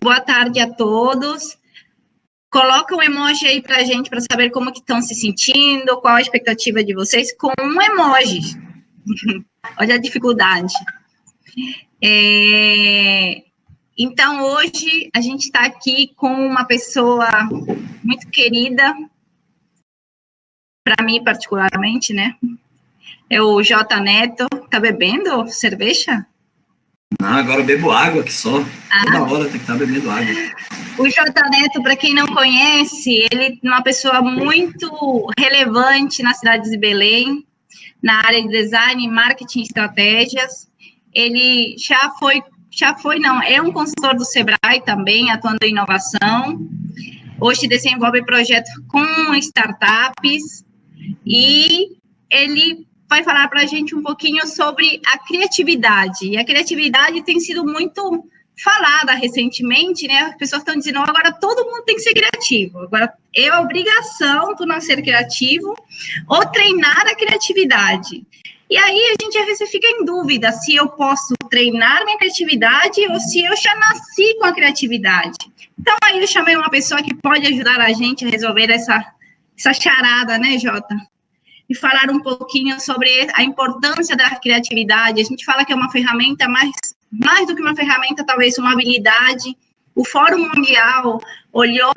boa tarde a todos. Coloca um emoji aí pra gente, para saber como que estão se sentindo, qual a expectativa de vocês, com um emoji. Olha a dificuldade. Então, hoje, a gente está aqui com uma pessoa muito querida, para mim, particularmente, né? É o J. Neto. Tá bebendo cerveja? Não, agora eu bebo água aqui só. Toda hora tem que estar bebendo água. O J. Neto, para quem não conhece, ele é uma pessoa muito relevante na cidade de Belém, na área de design, marketing e estratégias. Ele é um consultor do Sebrae também, atuando em inovação. Hoje desenvolve projetos com startups e ele vai falar para a gente um pouquinho sobre a criatividade. E a criatividade tem sido muito falada recentemente, né? As pessoas estão dizendo, agora todo mundo tem que ser criativo. Agora é obrigação tu não ser criativo ou treinar a criatividade. E aí a gente às vezes fica em dúvida se eu posso treinar minha criatividade ou se eu já nasci com a criatividade. Então aí eu chamei uma pessoa que pode ajudar a gente a resolver essa charada, né, Jota? E falar um pouquinho sobre a importância da criatividade. A gente fala que é uma ferramenta, mais do que uma ferramenta, talvez uma habilidade. O Fórum Mundial olhou,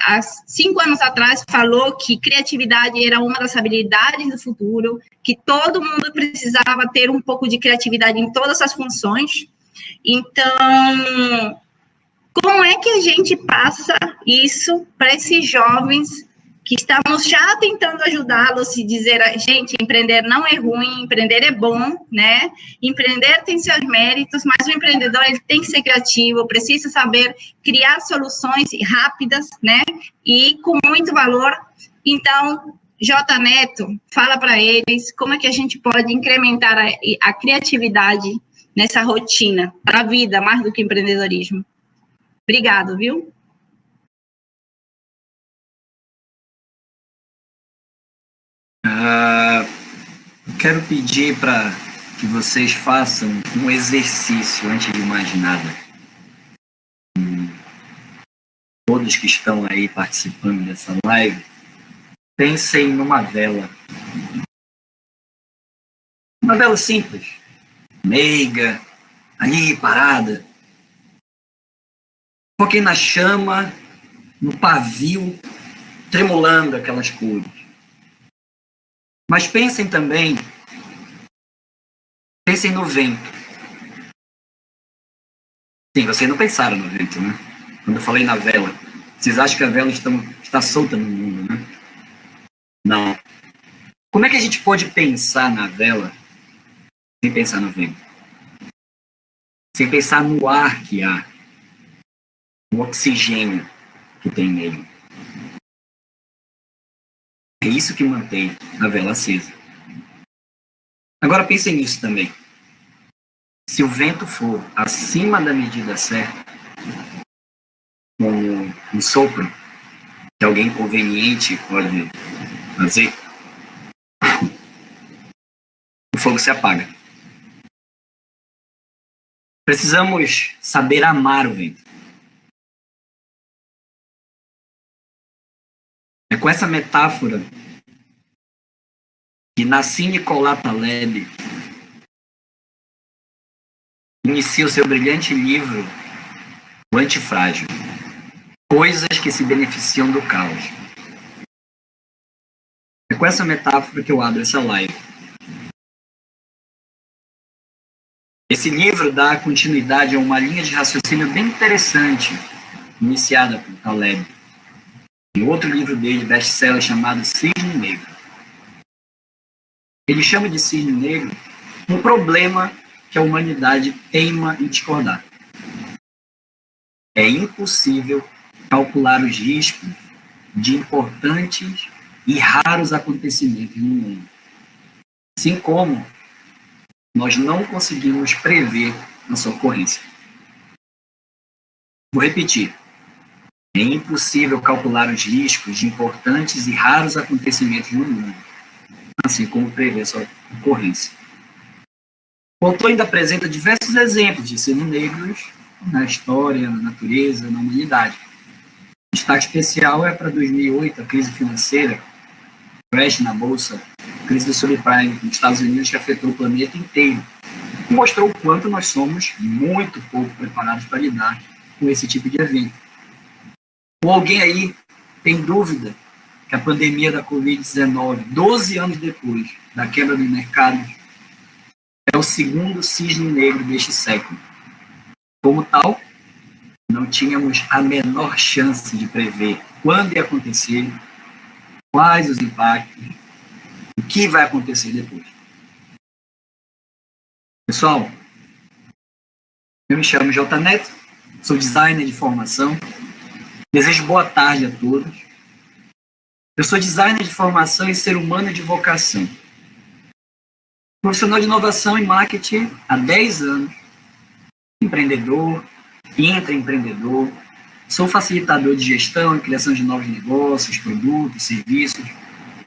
há 5 anos atrás, falou que criatividade era uma das habilidades do futuro, que todo mundo precisava ter um pouco de criatividade em todas as funções. Então, como é que a gente passa isso para esses jovens que estamos já tentando ajudá-los e dizer, gente, empreender não é ruim, empreender é bom, né? Empreender tem seus méritos, mas o empreendedor ele tem que ser criativo, precisa saber criar soluções rápidas, né? E com muito valor. Então, J. Neto, fala para eles como é que a gente pode incrementar a criatividade nessa rotina para a vida, mais do que empreendedorismo. Obrigado, viu? Quero pedir para que vocês façam um exercício antes de mais nada. Todos que estão aí participando dessa live, pensem numa vela. Uma vela simples, meiga, ali parada. Foquem na chama, no pavio, tremulando aquelas cores. Mas pensem no vento. Sim, vocês não pensaram no vento, né? Quando eu falei na vela. Vocês acham que a vela está solta no mundo, né? Não. Como é que a gente pode pensar na vela sem pensar no vento? Sem pensar no ar que há, no oxigênio que tem nele. É isso que mantém a vela acesa. Agora pensem nisso também. Se o vento for acima da medida certa, como um sopro que alguém inconveniente pode fazer, o fogo se apaga. Precisamos saber amar o vento. É com essa metáfora que Nassim Nicolas Taleb inicia o seu brilhante livro O Antifrágil. Coisas que se beneficiam do caos. É com essa metáfora que eu abro essa live. Esse livro dá continuidade a uma linha de raciocínio bem interessante, iniciada por Taleb, em outro livro dele, best-seller, chamado Cisne Negro. Ele chama de cisne negro um problema que a humanidade teima em discordar. É impossível calcular os riscos de importantes e raros acontecimentos no mundo. Assim como nós não conseguimos prever a sua ocorrência. Vou repetir. É impossível calcular os riscos de importantes e raros acontecimentos no mundo, assim como prever a sua ocorrência. O autor ainda apresenta diversos exemplos de cisnes negros na história, na natureza, na humanidade. Destaque especial é para 2008, a crise financeira, crash na bolsa, crise do subprime nos Estados Unidos que afetou o planeta inteiro. E mostrou o quanto nós somos muito pouco preparados para lidar com esse tipo de evento. Ou alguém aí tem dúvida que a pandemia da Covid-19, 12 anos depois da quebra do mercado, é o segundo cisne negro deste século. Como tal, não tínhamos a menor chance de prever quando ia acontecer, quais os impactos, o que vai acontecer depois. Pessoal, eu me chamo J. Neto, sou designer de formação, desejo boa tarde a todos. Eu sou designer de formação e ser humano de vocação. Profissional de inovação e marketing há 10 anos, empreendedor, intraempreendedor, sou facilitador de gestão e criação de novos negócios, produtos, serviços.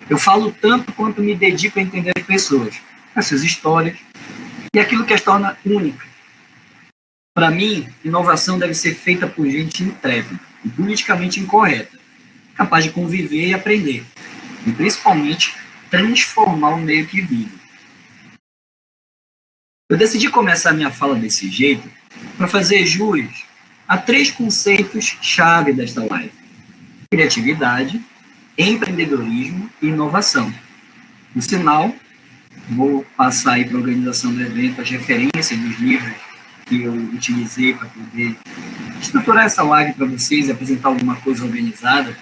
Eu falo tanto quanto me dedico a entender as pessoas, as suas histórias e aquilo que as torna únicas. Para mim, inovação deve ser feita por gente intrépida e politicamente incorreta, capaz de conviver e aprender, e principalmente transformar o meio que vive. Eu decidi começar minha fala desse jeito para fazer jus a 3 conceitos-chave desta live: criatividade, empreendedorismo e inovação. No sinal, vou passar aí para a organização do evento as referências dos livros que eu utilizei para poder estruturar essa live para vocês e apresentar alguma coisa organizada,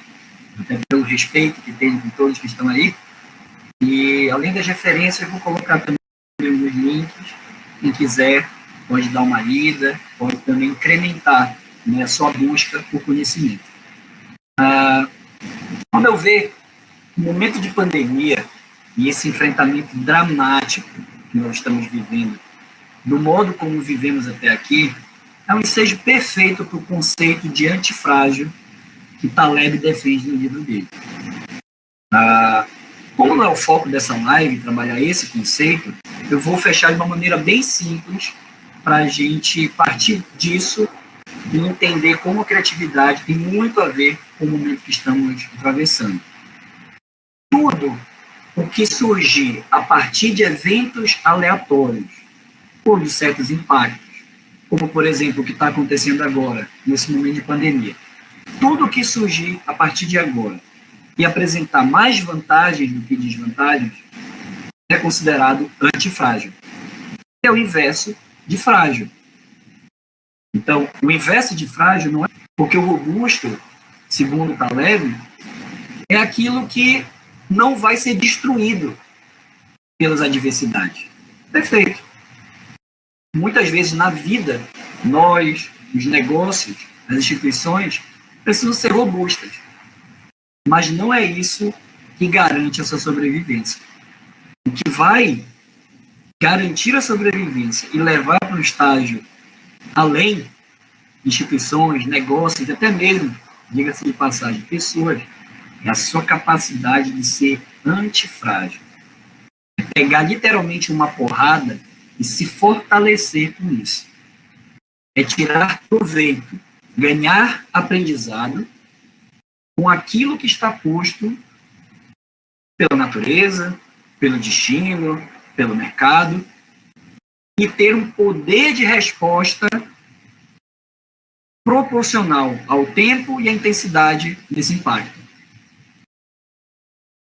até pelo respeito que tenho com todos que estão aí. E, além das referências, vou colocar também os links. Quem quiser pode dar uma lida, pode também incrementar, né, a sua busca por conhecimento. Ao meu ver, o momento de pandemia e esse enfrentamento dramático que nós estamos vivendo, do modo como vivemos até aqui, é um ensejo perfeito para o conceito de antifrágil que Taleb defende no livro dele. Como não é o foco dessa live, trabalhar esse conceito, eu vou fechar de uma maneira bem simples para a gente partir disso e entender como a criatividade tem muito a ver com o momento que estamos atravessando. Tudo o que surgir a partir de eventos aleatórios ou de certos impactos, como, por exemplo, o que está acontecendo agora, nesse momento de pandemia, tudo o que surgir a partir de agora e apresentar mais vantagens do que desvantagens é considerado antifrágil. É o inverso de frágil. Então, o inverso de frágil não é porque o robusto, segundo Taleb, é aquilo que não vai ser destruído pelas adversidades. Perfeito. Muitas vezes na vida, nós, os negócios, as instituições, precisam ser robustas. Mas não é isso que garante a sua sobrevivência. O que vai garantir a sobrevivência e levar para um estágio além, instituições, negócios, até mesmo, diga-se de passagem, pessoas, é a sua capacidade de ser antifrágil. É pegar literalmente uma porrada e se fortalecer com isso. É tirar proveito, ganhar aprendizado com aquilo que está posto pela natureza, pelo destino, pelo mercado, e ter um poder de resposta proporcional ao tempo e à intensidade desse impacto.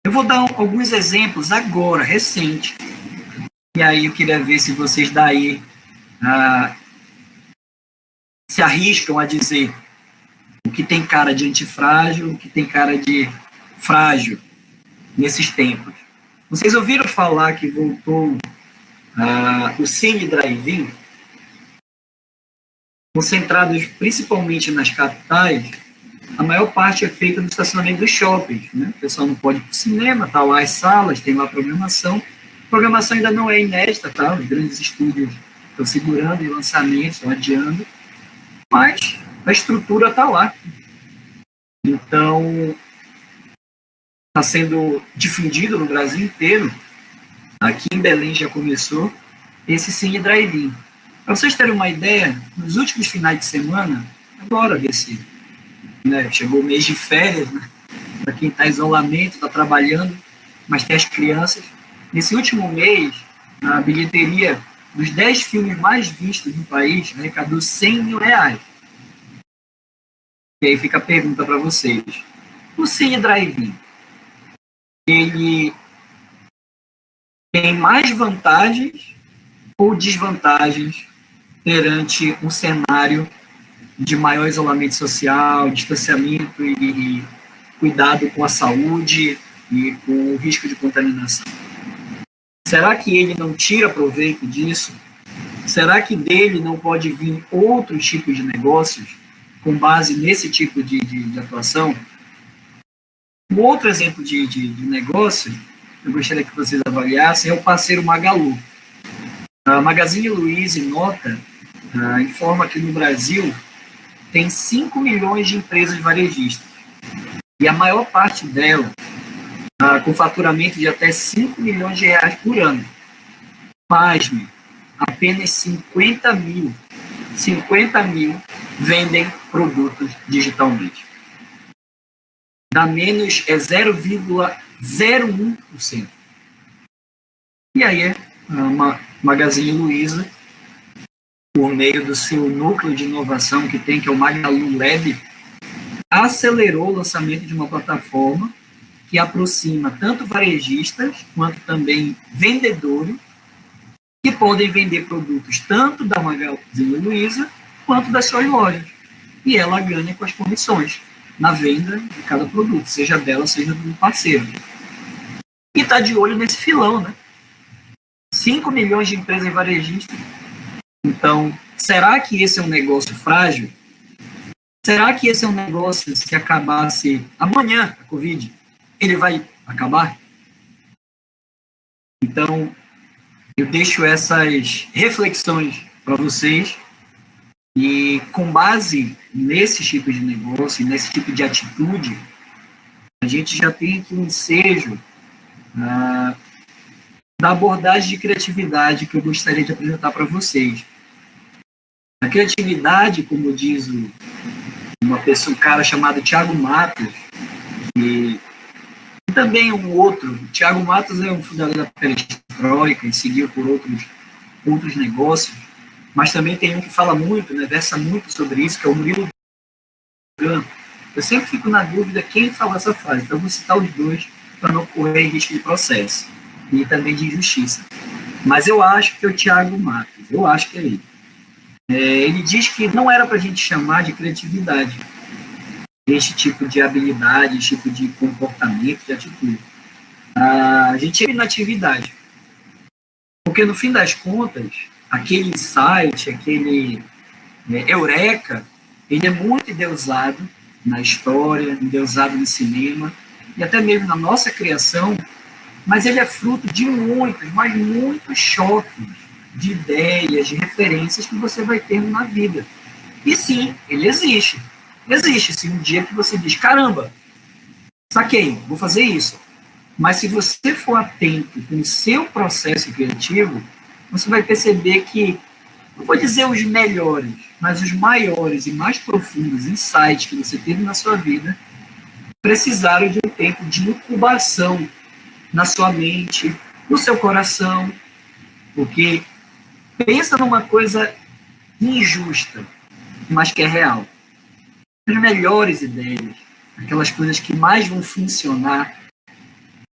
Eu vou dar alguns exemplos agora, recente, e aí eu queria ver se vocês daí se arriscam a dizer o que tem cara de antifrágil, o que tem cara de frágil nesses tempos. Vocês ouviram falar que voltou o Cine Drive-In, concentrados principalmente nas capitais? A maior parte é feita no estacionamento dos shoppings, né? O pessoal não pode ir para o cinema, tá lá as salas, tem lá a programação. A programação ainda não é inédita, tá? Os grandes estúdios estão segurando e lançamentos, estão adiando, mas a estrutura está lá. Então, está sendo difundido no Brasil inteiro. Aqui em Belém já começou esse Cine Drive-In. Para vocês terem uma ideia, nos últimos finais de semana, agora chegou o mês de férias, né? Para quem está em isolamento, está trabalhando, mas tem as crianças. Nesse último mês, a bilheteria dos 10 filmes mais vistos no país arrecadou R$100 mil. E aí fica a pergunta para vocês. O Cine Drive-In, ele tem mais vantagens ou desvantagens perante um cenário de maior isolamento social, distanciamento e cuidado com a saúde e com o risco de contaminação? Será que ele não tira proveito disso? Será que dele não pode vir outros tipos de negócios com base nesse tipo de atuação? Um outro exemplo de negócio, eu gostaria que vocês avaliassem, é o parceiro Magalu. A Magazine Luiza nota informa que no Brasil tem 5 milhões de empresas varejistas. E a maior parte dela com faturamento de até 5 milhões de reais por ano. Pasme, apenas 50 mil vendem produtos digitalmente. Dá menos 0,01%. E aí, uma Magazine Luiza, por meio do seu núcleo de inovação que tem, que é o Magalu Lab, acelerou o lançamento de uma plataforma que aproxima tanto varejistas quanto também vendedores que podem vender produtos tanto da Magazine Luiza quanto das suas lojas. E ela ganha com as comissões na venda de cada produto, seja dela, seja do parceiro. E está de olho nesse filão, né? 5 milhões de empresas varejistas. Então, será que esse é um negócio frágil? Será que esse é um negócio, se acabasse amanhã a Covid, ele vai acabar? Então, eu deixo essas reflexões para vocês e, com base nesse tipo de negócio, nesse tipo de atitude, a gente já tem aqui um ensejo da abordagem de criatividade que eu gostaria de apresentar para vocês. A criatividade, como diz um cara chamado Thiago Matos, e também um outro, o Thiago Matos é um fundador da Perestroika e seguiu por outros negócios, mas também tem um que fala muito, né, versa muito sobre isso, que é o Murilo Gun. Eu sempre fico na dúvida quem fala essa frase, então eu vou citar os dois para não correr risco de processo e também de injustiça. Mas eu acho que é o Thiago Matos, eu acho que é ele. Ele diz que não era para a gente chamar de criatividade este tipo de habilidade, esse tipo de comportamento, de atitude. A gente é inatividade. Porque, no fim das contas, aquele insight, aquele eureka, ele é muito endeusado na história, endeusado no cinema, e até mesmo na nossa criação, mas ele é fruto de muitos choques de ideias, de referências que você vai ter na vida. E sim, ele existe. Existe, sim, um dia que você diz, caramba, saquei, vou fazer isso. Mas se você for atento com o seu processo criativo, você vai perceber que, não vou dizer os melhores, mas os maiores e mais profundos insights que você teve na sua vida precisaram de um tempo de incubação na sua mente, no seu coração, porque pensa numa coisa injusta, mas que é real. As melhores ideias, aquelas coisas que mais vão funcionar,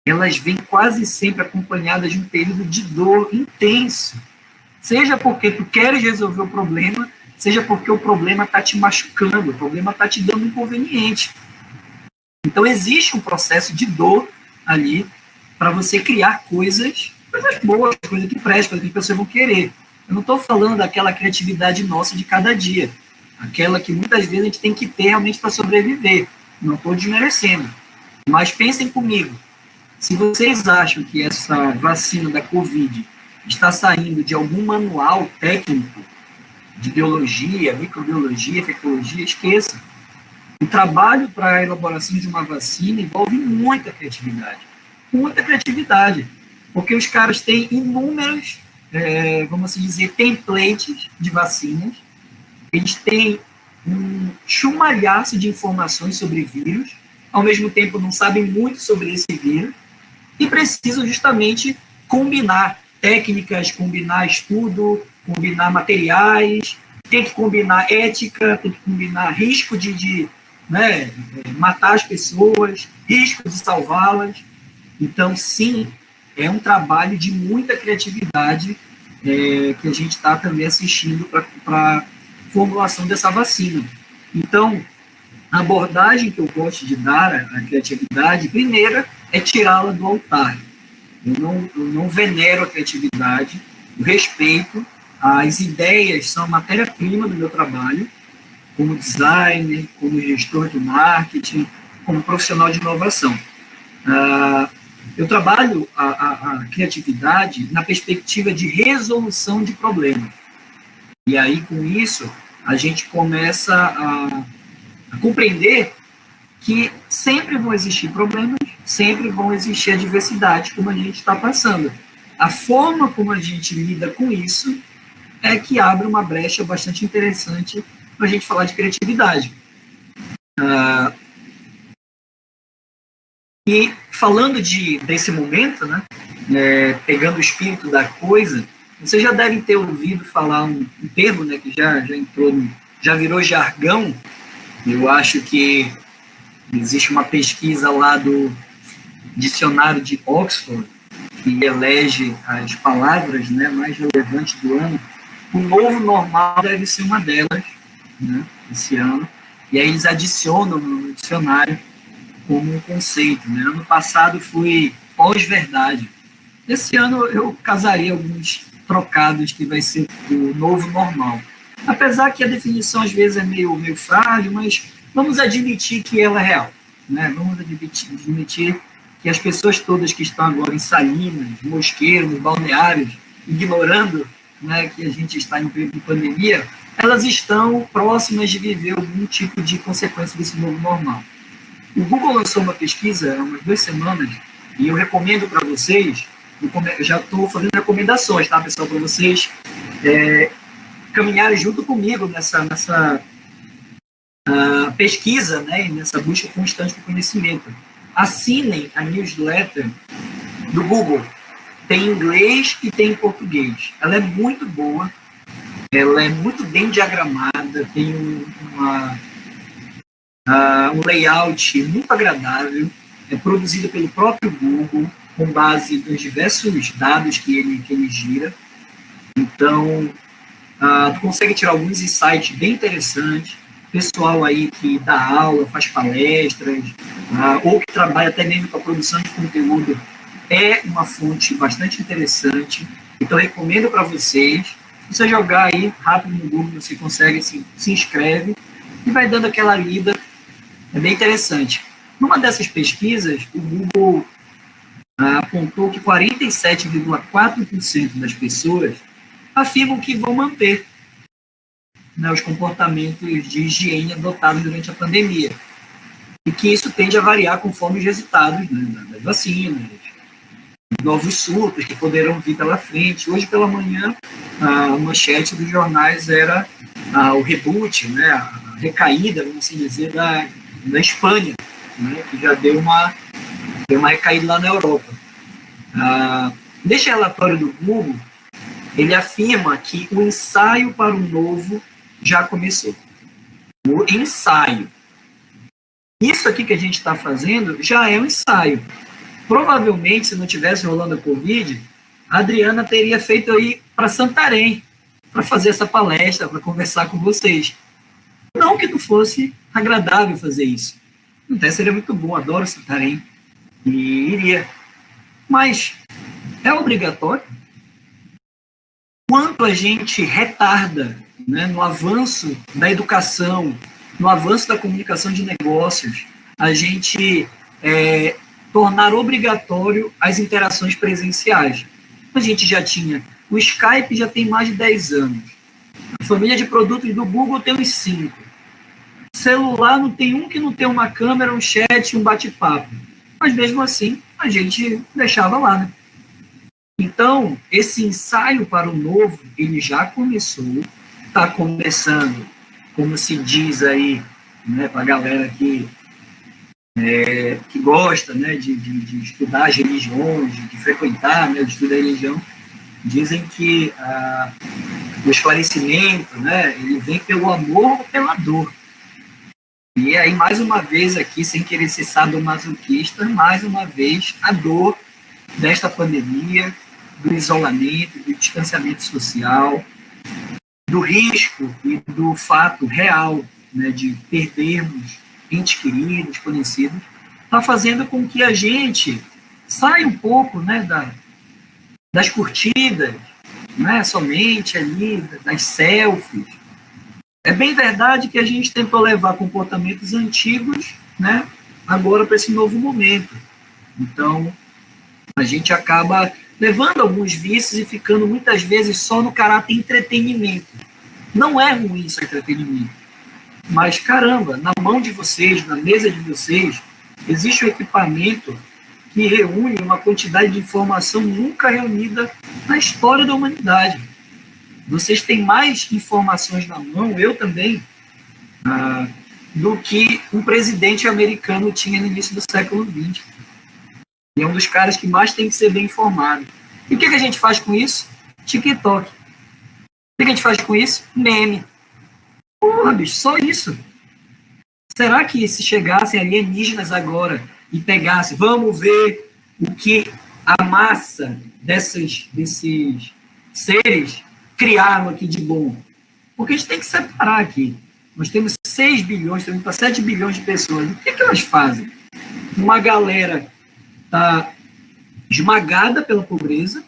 elas vêm quase sempre acompanhadas de um período de dor intenso. Seja porque tu queres resolver o problema, seja porque o problema está te machucando, o problema está te dando inconveniente. Então existe um processo de dor ali para você criar coisas boas, coisas que prestam, coisas que as pessoas vão querer. Eu não estou falando daquela criatividade nossa de cada dia, aquela que muitas vezes a gente tem que ter realmente para sobreviver. Não estou desmerecendo. Mas pensem comigo, se vocês acham que essa vacina da Covid está saindo de algum manual técnico de biologia, microbiologia, infectologia, esqueça. O trabalho para a elaboração de uma vacina envolve muita criatividade, porque os caras têm inúmeros vamos assim dizer, templates de vacinas. Eles têm um chumalhaço de informações sobre vírus, ao mesmo tempo não sabem muito sobre esse vírus, e precisam justamente combinar técnicas, combinar estudo, combinar materiais, tem que combinar ética, tem que combinar risco de matar as pessoas, risco de salvá-las. Então, sim, é um trabalho de muita criatividade que a gente está também assistindo para a formulação dessa vacina. Então, a abordagem que eu gosto de dar à criatividade, primeira, é tirá-la do altar. Eu não venero a criatividade, eu respeito, as ideias são a matéria-prima do meu trabalho, como designer, como gestor de marketing, como profissional de inovação. Eu trabalho a criatividade na perspectiva de resolução de problemas. E aí, com isso, a gente começa a compreender que sempre vão existir problemas, sempre vão existir adversidades, como a gente está passando. A forma como a gente lida com isso é que abre uma brecha bastante interessante para a gente falar de criatividade. E falando desse momento, né, pegando o espírito da coisa, vocês já devem ter ouvido falar um termo, né, que já entrou, já virou jargão. Eu acho que existe uma pesquisa lá do dicionário de Oxford que elege as palavras, né, mais relevantes do ano. O novo normal deve ser uma delas, né, esse ano. E aí eles adicionam no dicionário como um conceito, né? Ano passado foi pós-verdade. Esse ano eu casaria alguns trocados que vai ser o novo normal. Apesar que a definição às vezes é meio frágil, mas vamos admitir que ela é real, né? Vamos admitir que as pessoas todas que estão agora em Salinas, Mosqueiros, Balneários, ignorando, né, que a gente está em período de pandemia, elas estão próximas de viver algum tipo de consequência desse novo normal. O Google lançou uma pesquisa há umas 2 semanas, e eu recomendo para vocês, eu já estou fazendo recomendações, tá, pessoal, para vocês caminharem junto comigo nessa pesquisa, né, e nessa busca constante por conhecimento. Assinem a newsletter do Google. Tem em inglês e tem em português. Ela é muito boa, ela é muito bem diagramada, tem um layout muito agradável, é produzida pelo próprio Google, com base nos diversos dados que ele gira. Então, tu consegue tirar alguns insights bem interessantes. Pessoal aí que dá aula, faz palestras, ou que trabalha até mesmo com a produção de conteúdo, é uma fonte bastante interessante. Então, recomendo para vocês. Se você jogar aí rápido no Google, você consegue, se inscreve e vai dando aquela lida. É bem interessante. Numa dessas pesquisas, o Google apontou que 47,4% das pessoas afirmam que vão manter, né, os comportamentos de higiene adotados durante a pandemia. E que isso tende a variar conforme os resultados, né, das vacinas, novos surtos que poderão vir pela frente. Hoje pela manhã, a manchete dos jornais era o reboot, né, a recaída, vamos assim dizer, da Espanha, né, que já deu uma recaída lá na Europa. Neste relatório do Google, ele afirma que o ensaio para o novo já começou. O ensaio. Isso aqui que a gente está fazendo já é um ensaio. Provavelmente, se não tivesse rolando a Covid, a Adriana teria feito aí para Santarém, para fazer essa palestra, para conversar com vocês. Não que não fosse agradável fazer isso. Até seria muito bom, adoro Santarém. E iria. Mas é obrigatório? Quanto a gente retarda, né, no avanço da educação, no avanço da comunicação de negócios, a gente tornar obrigatório as interações presenciais. A gente já tinha, o Skype já tem mais de 10 anos. A família de produtos do Google tem uns 5. Celular não tem um que não tem uma câmera, um chat, um bate-papo. Mas mesmo assim, a gente deixava lá, né? Então, esse ensaio para o novo, ele já começou, está começando, como se diz aí, né, para a galera que gosta, né, de estudar as religiões, de frequentar, né, de estudar a religião, dizem que o esclarecimento, né, ele vem pelo amor ou pela dor. E aí, mais uma vez aqui, sem querer ser sadomasoquista, mais uma vez, a dor desta pandemia, do isolamento, do distanciamento social, do risco e do fato real, né, de perdermos entes queridos, conhecidos, está fazendo com que a gente saia um pouco, né, das curtidas, né, somente ali, das selfies. É bem verdade que a gente tentou levar comportamentos antigos, né, agora para esse novo momento. Então, a gente acaba levando alguns vícios e ficando muitas vezes só no caráter entretenimento. Não é ruim isso, entretenimento. Mas, caramba, na mão de vocês, na mesa de vocês, existe um equipamento que reúne uma quantidade de informação nunca reunida na história da humanidade. Vocês têm mais informações na mão, eu também, do que um presidente americano tinha no início do século XX. E é um dos caras que mais tem que ser bem informado. E o que a gente faz com isso? TikTok. O que a gente faz com isso? Meme. Porra, bicho, só isso. Será que se chegassem alienígenas agora e pegassem, vamos ver o que a massa desses seres criaram aqui de bom? Porque a gente tem que separar aqui. Nós temos 6 bilhões, temos para 7 bilhões de pessoas. O que elas fazem? Uma galera está esmagada pela pobreza,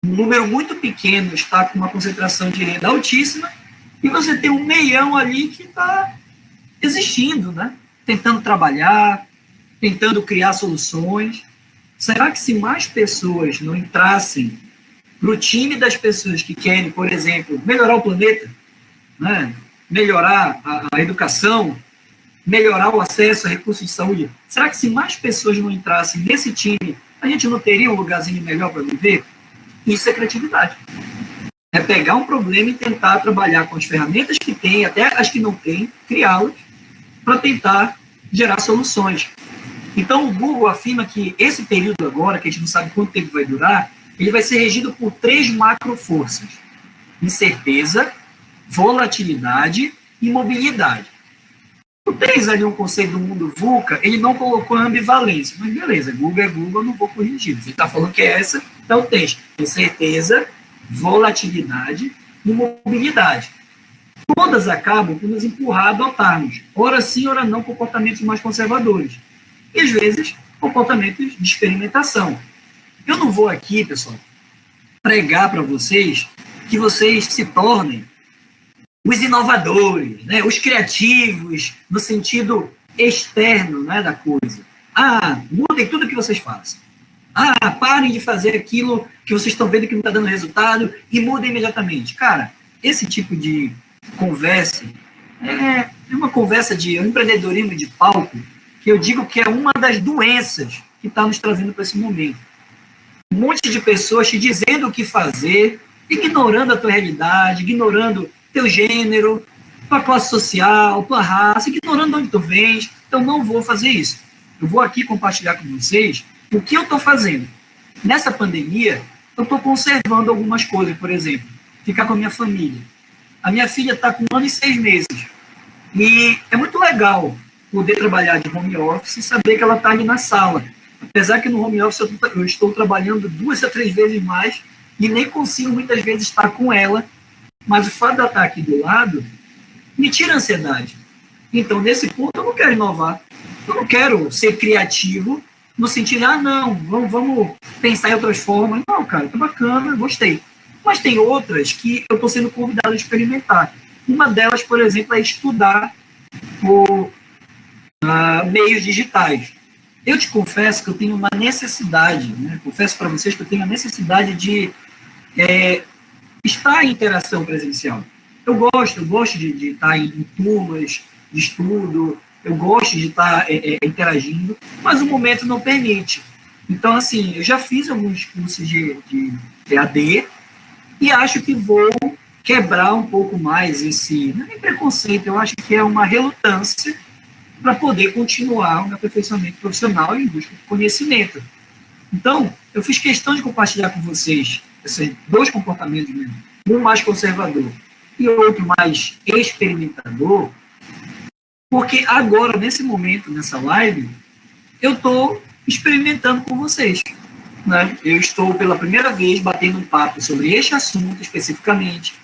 um número muito pequeno está com uma concentração de renda altíssima, e você tem 1 milhão ali que está existindo, né? Tentando trabalhar, tentando criar soluções. Será que se mais pessoas não entrassem no time das pessoas que querem, por exemplo, melhorar o planeta, né? Melhorar a educação, melhorar o acesso a recursos de saúde, será que se mais pessoas não entrassem nesse time, a gente não teria um lugarzinho melhor para viver? Isso é criatividade. É pegar um problema e tentar trabalhar com as ferramentas que tem, até as que não tem, criá-las para tentar gerar soluções. Então, o Google afirma que esse período agora, que a gente não sabe quanto tempo vai durar, ele vai ser regido por 3 macroforças: incerteza, volatilidade e mobilidade. O 3 ali, um conceito do mundo VUCA, ele não colocou ambivalência, mas beleza, Google é Google, eu não vou corrigir. Você está falando que é essa, então tem incerteza, volatilidade e mobilidade. Todas acabam por nos empurrar a adotarmos, ora sim, ora não, comportamentos mais conservadores. E, às vezes, comportamentos de experimentação. Eu não vou aqui, pessoal, pregar para vocês que vocês se tornem os inovadores, né, os criativos, no sentido externo, né, da coisa. Mudem tudo que vocês façam. Parem de fazer aquilo que vocês estão vendo que não está dando resultado e mudem imediatamente. Cara, esse tipo de conversa é uma conversa de empreendedorismo de palco, que eu digo que é uma das doenças que está nos trazendo para esse momento. Um monte de pessoas te dizendo o que fazer, ignorando a tua realidade, ignorando teu gênero, tua classe social, tua raça, ignorando de onde tu vens. Então, não vou fazer isso. Eu vou aqui compartilhar com vocês o que eu estou fazendo. Nessa pandemia, eu estou conservando algumas coisas, por exemplo, ficar com a minha família. A minha filha está com 1 ano e 6 meses. E é muito legal poder trabalhar de home office e saber que ela está ali na sala. Apesar que no home office eu estou trabalhando 2 a 3 vezes mais e nem consigo muitas vezes estar com ela, mas o fato de ela estar aqui do lado me tira a ansiedade. Então, nesse ponto, eu não quero inovar. Eu não quero ser criativo no sentido, não, vamos pensar em outras formas. Não, cara, tá bacana, gostei. Mas tem outras que eu estou sendo convidado a experimentar. Uma delas, por exemplo, é estudar por meios digitais. Eu te confesso que eu tenho uma necessidade, né? Confesso para vocês que eu tenho a necessidade de estar em interação presencial. Eu gosto de estar em turmas de estudo, eu gosto de estar interagindo, mas o momento não permite. Então, assim, eu já fiz alguns cursos de EAD e acho que vou quebrar um pouco mais esse, não é nem preconceito, eu acho que é uma relutância para poder continuar o meu aperfeiçoamento profissional em busca de conhecimento. Então, eu fiz questão de compartilhar com vocês esses dois comportamentos mesmo, um mais conservador e outro mais experimentador, porque agora, nesse momento, nessa live, eu estou experimentando com vocês. Né? Eu estou, pela primeira vez, batendo um papo sobre este assunto especificamente,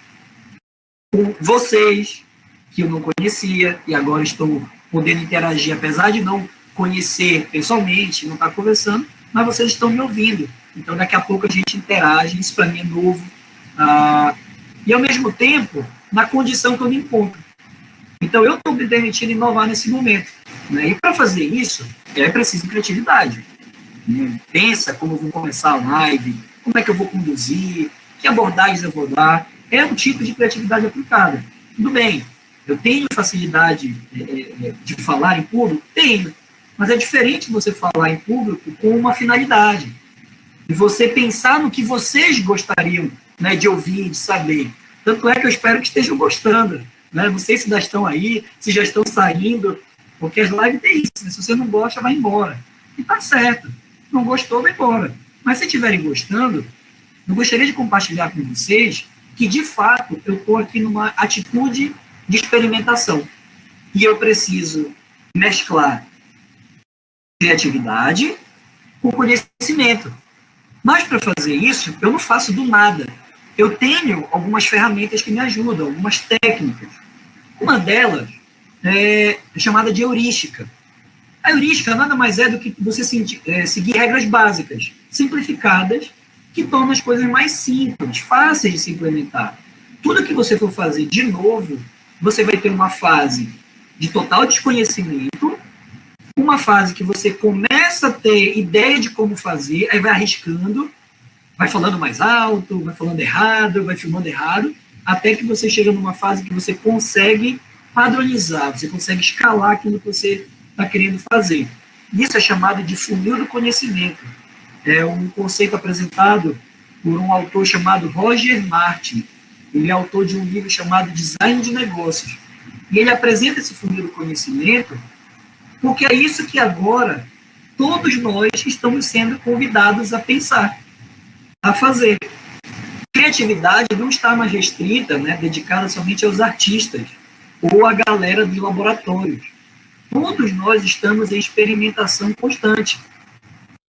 com vocês, que eu não conhecia, e agora estou podendo interagir, apesar de não conhecer pessoalmente, não estar conversando, mas vocês estão me ouvindo. Então, daqui a pouco a gente interage, isso para mim é novo. E, ao mesmo tempo, na condição que eu me encontro. Então, eu estou me permitindo inovar nesse momento. Né? E para fazer isso, é preciso criatividade. Né? Pensa como eu vou começar a live, como é que eu vou conduzir, que abordagens eu vou dar. É um tipo de criatividade aplicada. Tudo bem, eu tenho facilidade de falar em público? Tenho. Mas é diferente você falar em público com uma finalidade. E você pensar no que vocês gostariam, né, de ouvir, de saber. Tanto é que eu espero que estejam gostando. Né? Não sei se já estão aí, se já estão saindo, porque as lives tem isso. Né? Se você não gosta, vai embora. E tá certo. Não gostou, vai embora. Mas se estiverem gostando, eu gostaria de compartilhar com vocês que, de fato, eu estou aqui numa atitude de experimentação. E eu preciso mesclar criatividade com conhecimento. Mas, para fazer isso, eu não faço do nada. Eu tenho algumas ferramentas que me ajudam, algumas técnicas. Uma delas é chamada de heurística. A heurística nada mais é do que você seguir regras básicas, simplificadas, que tornam as coisas mais simples, fáceis de se implementar. Tudo que você for fazer de novo, você vai ter uma fase de total desconhecimento, uma fase que você começa a ter ideia de como fazer, aí vai arriscando, vai falando mais alto, vai falando errado, vai filmando errado, até que você chega numa fase que você consegue padronizar, você consegue escalar aquilo que você está querendo fazer. Isso é chamado de funil do conhecimento. É um conceito apresentado por um autor chamado Roger Martin. Ele é autor de um livro chamado Design de Negócios. E ele apresenta esse funil do conhecimento porque é isso que agora todos nós estamos sendo convidados a pensar, a fazer. Criatividade não está mais restrita, né, dedicada somente aos artistas ou à galera dos laboratórios. Todos nós estamos em experimentação constante.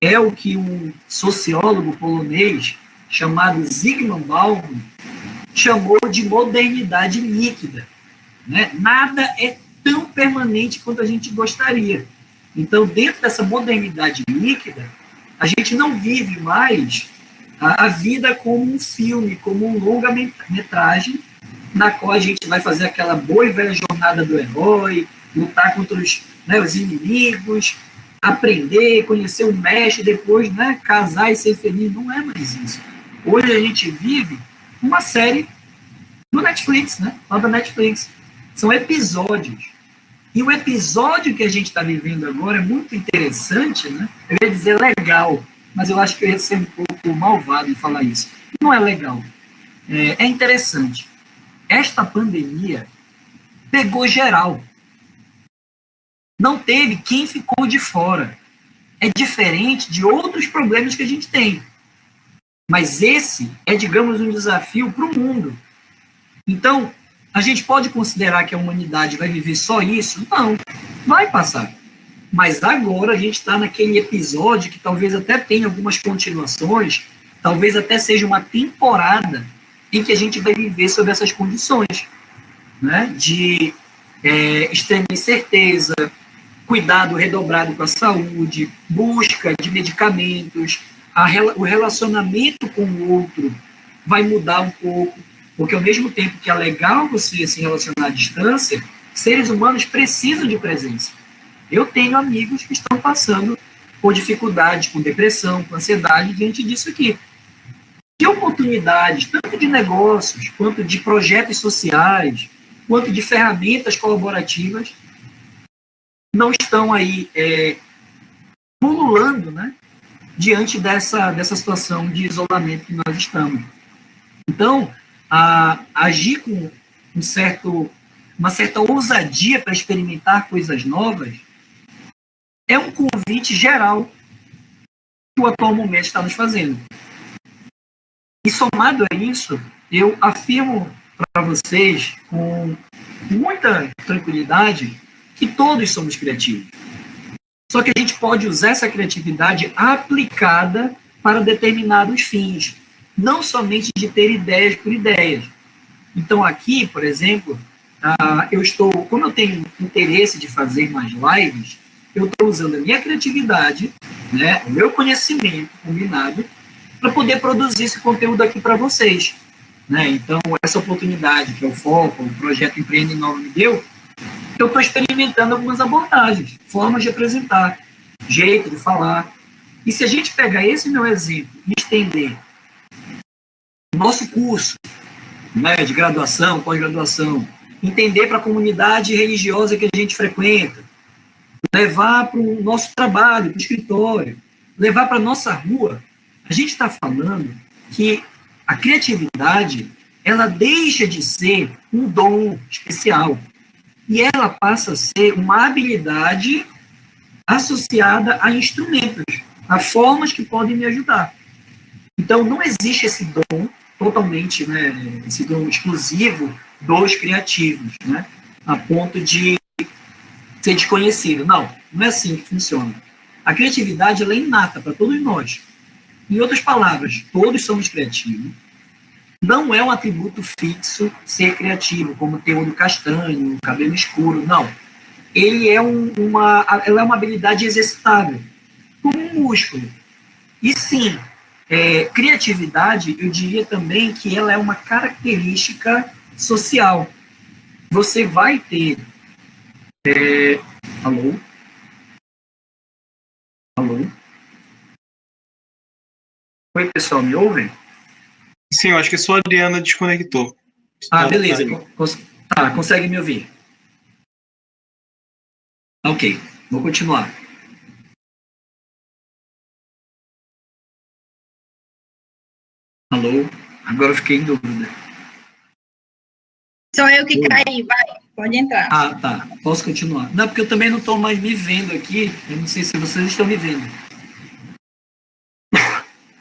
É o que um sociólogo polonês chamado Zygmunt Bauman chamou de modernidade líquida. Né? Nada é tão permanente quanto a gente gostaria. Então, dentro dessa modernidade líquida, a gente não vive mais a vida como um filme, como um longa-metragem, na qual a gente vai fazer aquela boa e velha jornada do herói, lutar contra os inimigos, aprender, conhecer o mestre, depois, né, casar e ser feliz. Não é mais isso. Hoje a gente vive uma série do Netflix, né? Lá da Netflix. São episódios. E o episódio que a gente está vivendo agora é muito interessante, né? Eu ia dizer legal, mas eu acho que eu ia ser um pouco malvado em falar isso. Não é legal. É interessante. Esta pandemia pegou geral. Não teve quem ficou de fora. É diferente de outros problemas que a gente tem. Mas esse é, digamos, um desafio para o mundo. Então, a gente pode considerar que a humanidade vai viver só isso? Não, vai passar. Mas agora a gente está naquele episódio que talvez até tenha algumas continuações, talvez até seja uma temporada em que a gente vai viver sob essas condições, né? De extrema incerteza, cuidado redobrado com a saúde, busca de medicamentos, o relacionamento com o outro vai mudar um pouco, porque ao mesmo tempo que é legal você se relacionar à distância, seres humanos precisam de presença. Eu tenho amigos que estão passando por dificuldades, com depressão, com ansiedade, diante disso aqui. Que oportunidades, tanto de negócios, quanto de projetos sociais, quanto de ferramentas colaborativas, não estão aí pululando, né, diante dessa situação de isolamento que nós estamos. Então, agir com uma certa ousadia para experimentar coisas novas é um convite geral que o atual momento está nos fazendo. E somado a isso, eu afirmo para vocês com muita tranquilidade que todos somos criativos. Só que a gente pode usar essa criatividade aplicada para determinados fins, não somente de ter ideias por ideias. Então aqui, por exemplo, como eu tenho interesse de fazer mais lives, eu estou usando a minha criatividade, né, o meu conhecimento combinado, para poder produzir esse conteúdo aqui para vocês. Né? Então, essa oportunidade que eu foco, o projeto Empreende Nova me deu, eu estou experimentando algumas abordagens, formas de apresentar, jeito de falar. E se a gente pegar esse meu exemplo e estender o nosso curso, né, de graduação, pós-graduação, entender para a comunidade religiosa que a gente frequenta, levar para o nosso trabalho, para o escritório, levar para a nossa rua, a gente está falando que a criatividade, ela deixa de ser um dom especial e ela passa a ser uma habilidade associada a instrumentos, a formas que podem me ajudar. Então, não existe esse dom totalmente, né, esse dom exclusivo dos criativos, né, a ponto de ser desconhecido. Não, não é assim que funciona. A criatividade, ela é inata para todos nós. Em outras palavras, todos somos criativos. Não é um atributo fixo ser criativo, como ter olho castanho, cabelo escuro, não. Ela é uma habilidade exercitável, como um músculo. E sim, criatividade, eu diria também que ela é uma característica social. Você vai ter... Alô? Alô? Oi, pessoal, me ouvem? Sim, eu acho que só a Adriana desconectou. Beleza. Consegue me ouvir? Ok, vou continuar. Alô? Agora eu fiquei em dúvida. Só eu que caí, vai, pode entrar. Tá. Posso continuar? Não, porque eu também não estou mais me vendo aqui. Eu não sei se vocês estão me vendo.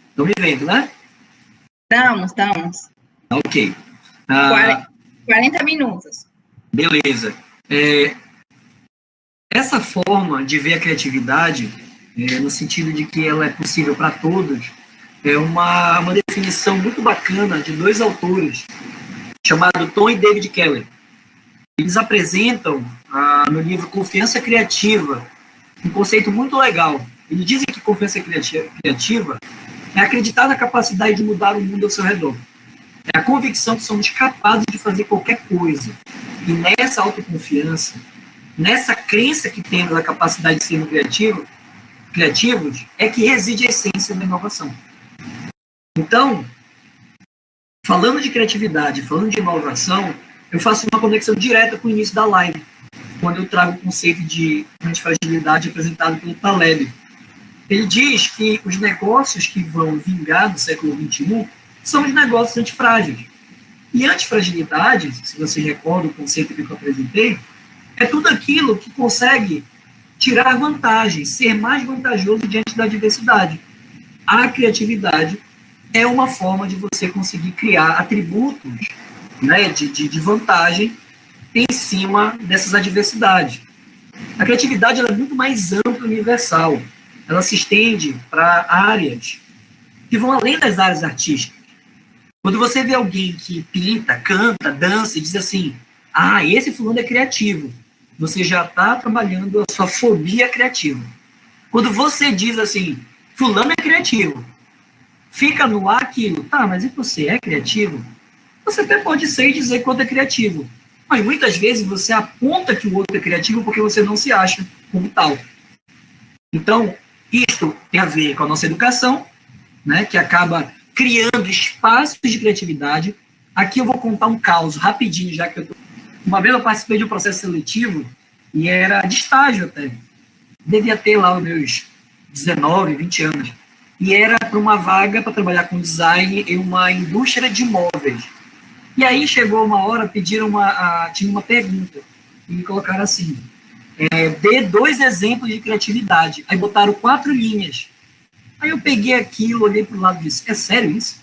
Estão me vendo, né? Estamos. Ok. 40 minutos. Beleza. Essa forma de ver a criatividade, no sentido de que ela é possível para todos, é uma definição muito bacana de dois autores, chamados Tom e David Keller. Eles apresentam, no livro Confiança Criativa, um conceito muito legal. Eles dizem que confiança criativa é acreditar na capacidade de mudar o mundo ao seu redor. É a convicção que somos capazes de fazer qualquer coisa. E nessa autoconfiança, nessa crença que temos da capacidade de sermos criativos, é que reside a essência da inovação. Então, falando de criatividade, falando de inovação, eu faço uma conexão direta com o início da live, quando eu trago o conceito de antifragilidade apresentado pelo Taleb. Ele diz que os negócios que vão vingar no século XXI são os negócios antifrágeis. E antifragilidade, se você recorda o conceito que eu apresentei, é tudo aquilo que consegue tirar vantagem, ser mais vantajoso diante da adversidade. A criatividade é uma forma de você conseguir criar atributos, né, de vantagem em cima dessas adversidades. A criatividade ela é muito mais ampla e universal. Ela se estende para áreas que vão além das áreas artísticas. Quando você vê alguém que pinta, canta, dança e diz assim, esse fulano é criativo, você já está trabalhando a sua fobia criativa. Quando você diz assim, fulano é criativo, fica no ar aquilo, mas e você é criativo? Você até pode ser e dizer quanto é criativo, mas muitas vezes você aponta que o outro é criativo porque você não se acha como tal. Então, isto tem a ver com a nossa educação, né, que acaba criando espaços de criatividade. Aqui eu vou contar um caos rapidinho, já que uma vez eu participei de um processo seletivo e era de estágio até. Devia ter lá os meus 19, 20 anos. e era para uma vaga para trabalhar com design em uma indústria de móveis. E aí chegou uma hora, pediram tinha uma pergunta, e me colocaram assim, dê 2 exemplos de criatividade. Aí botaram 4 linhas. Aí eu peguei aquilo, olhei para o lado e disse, é sério isso?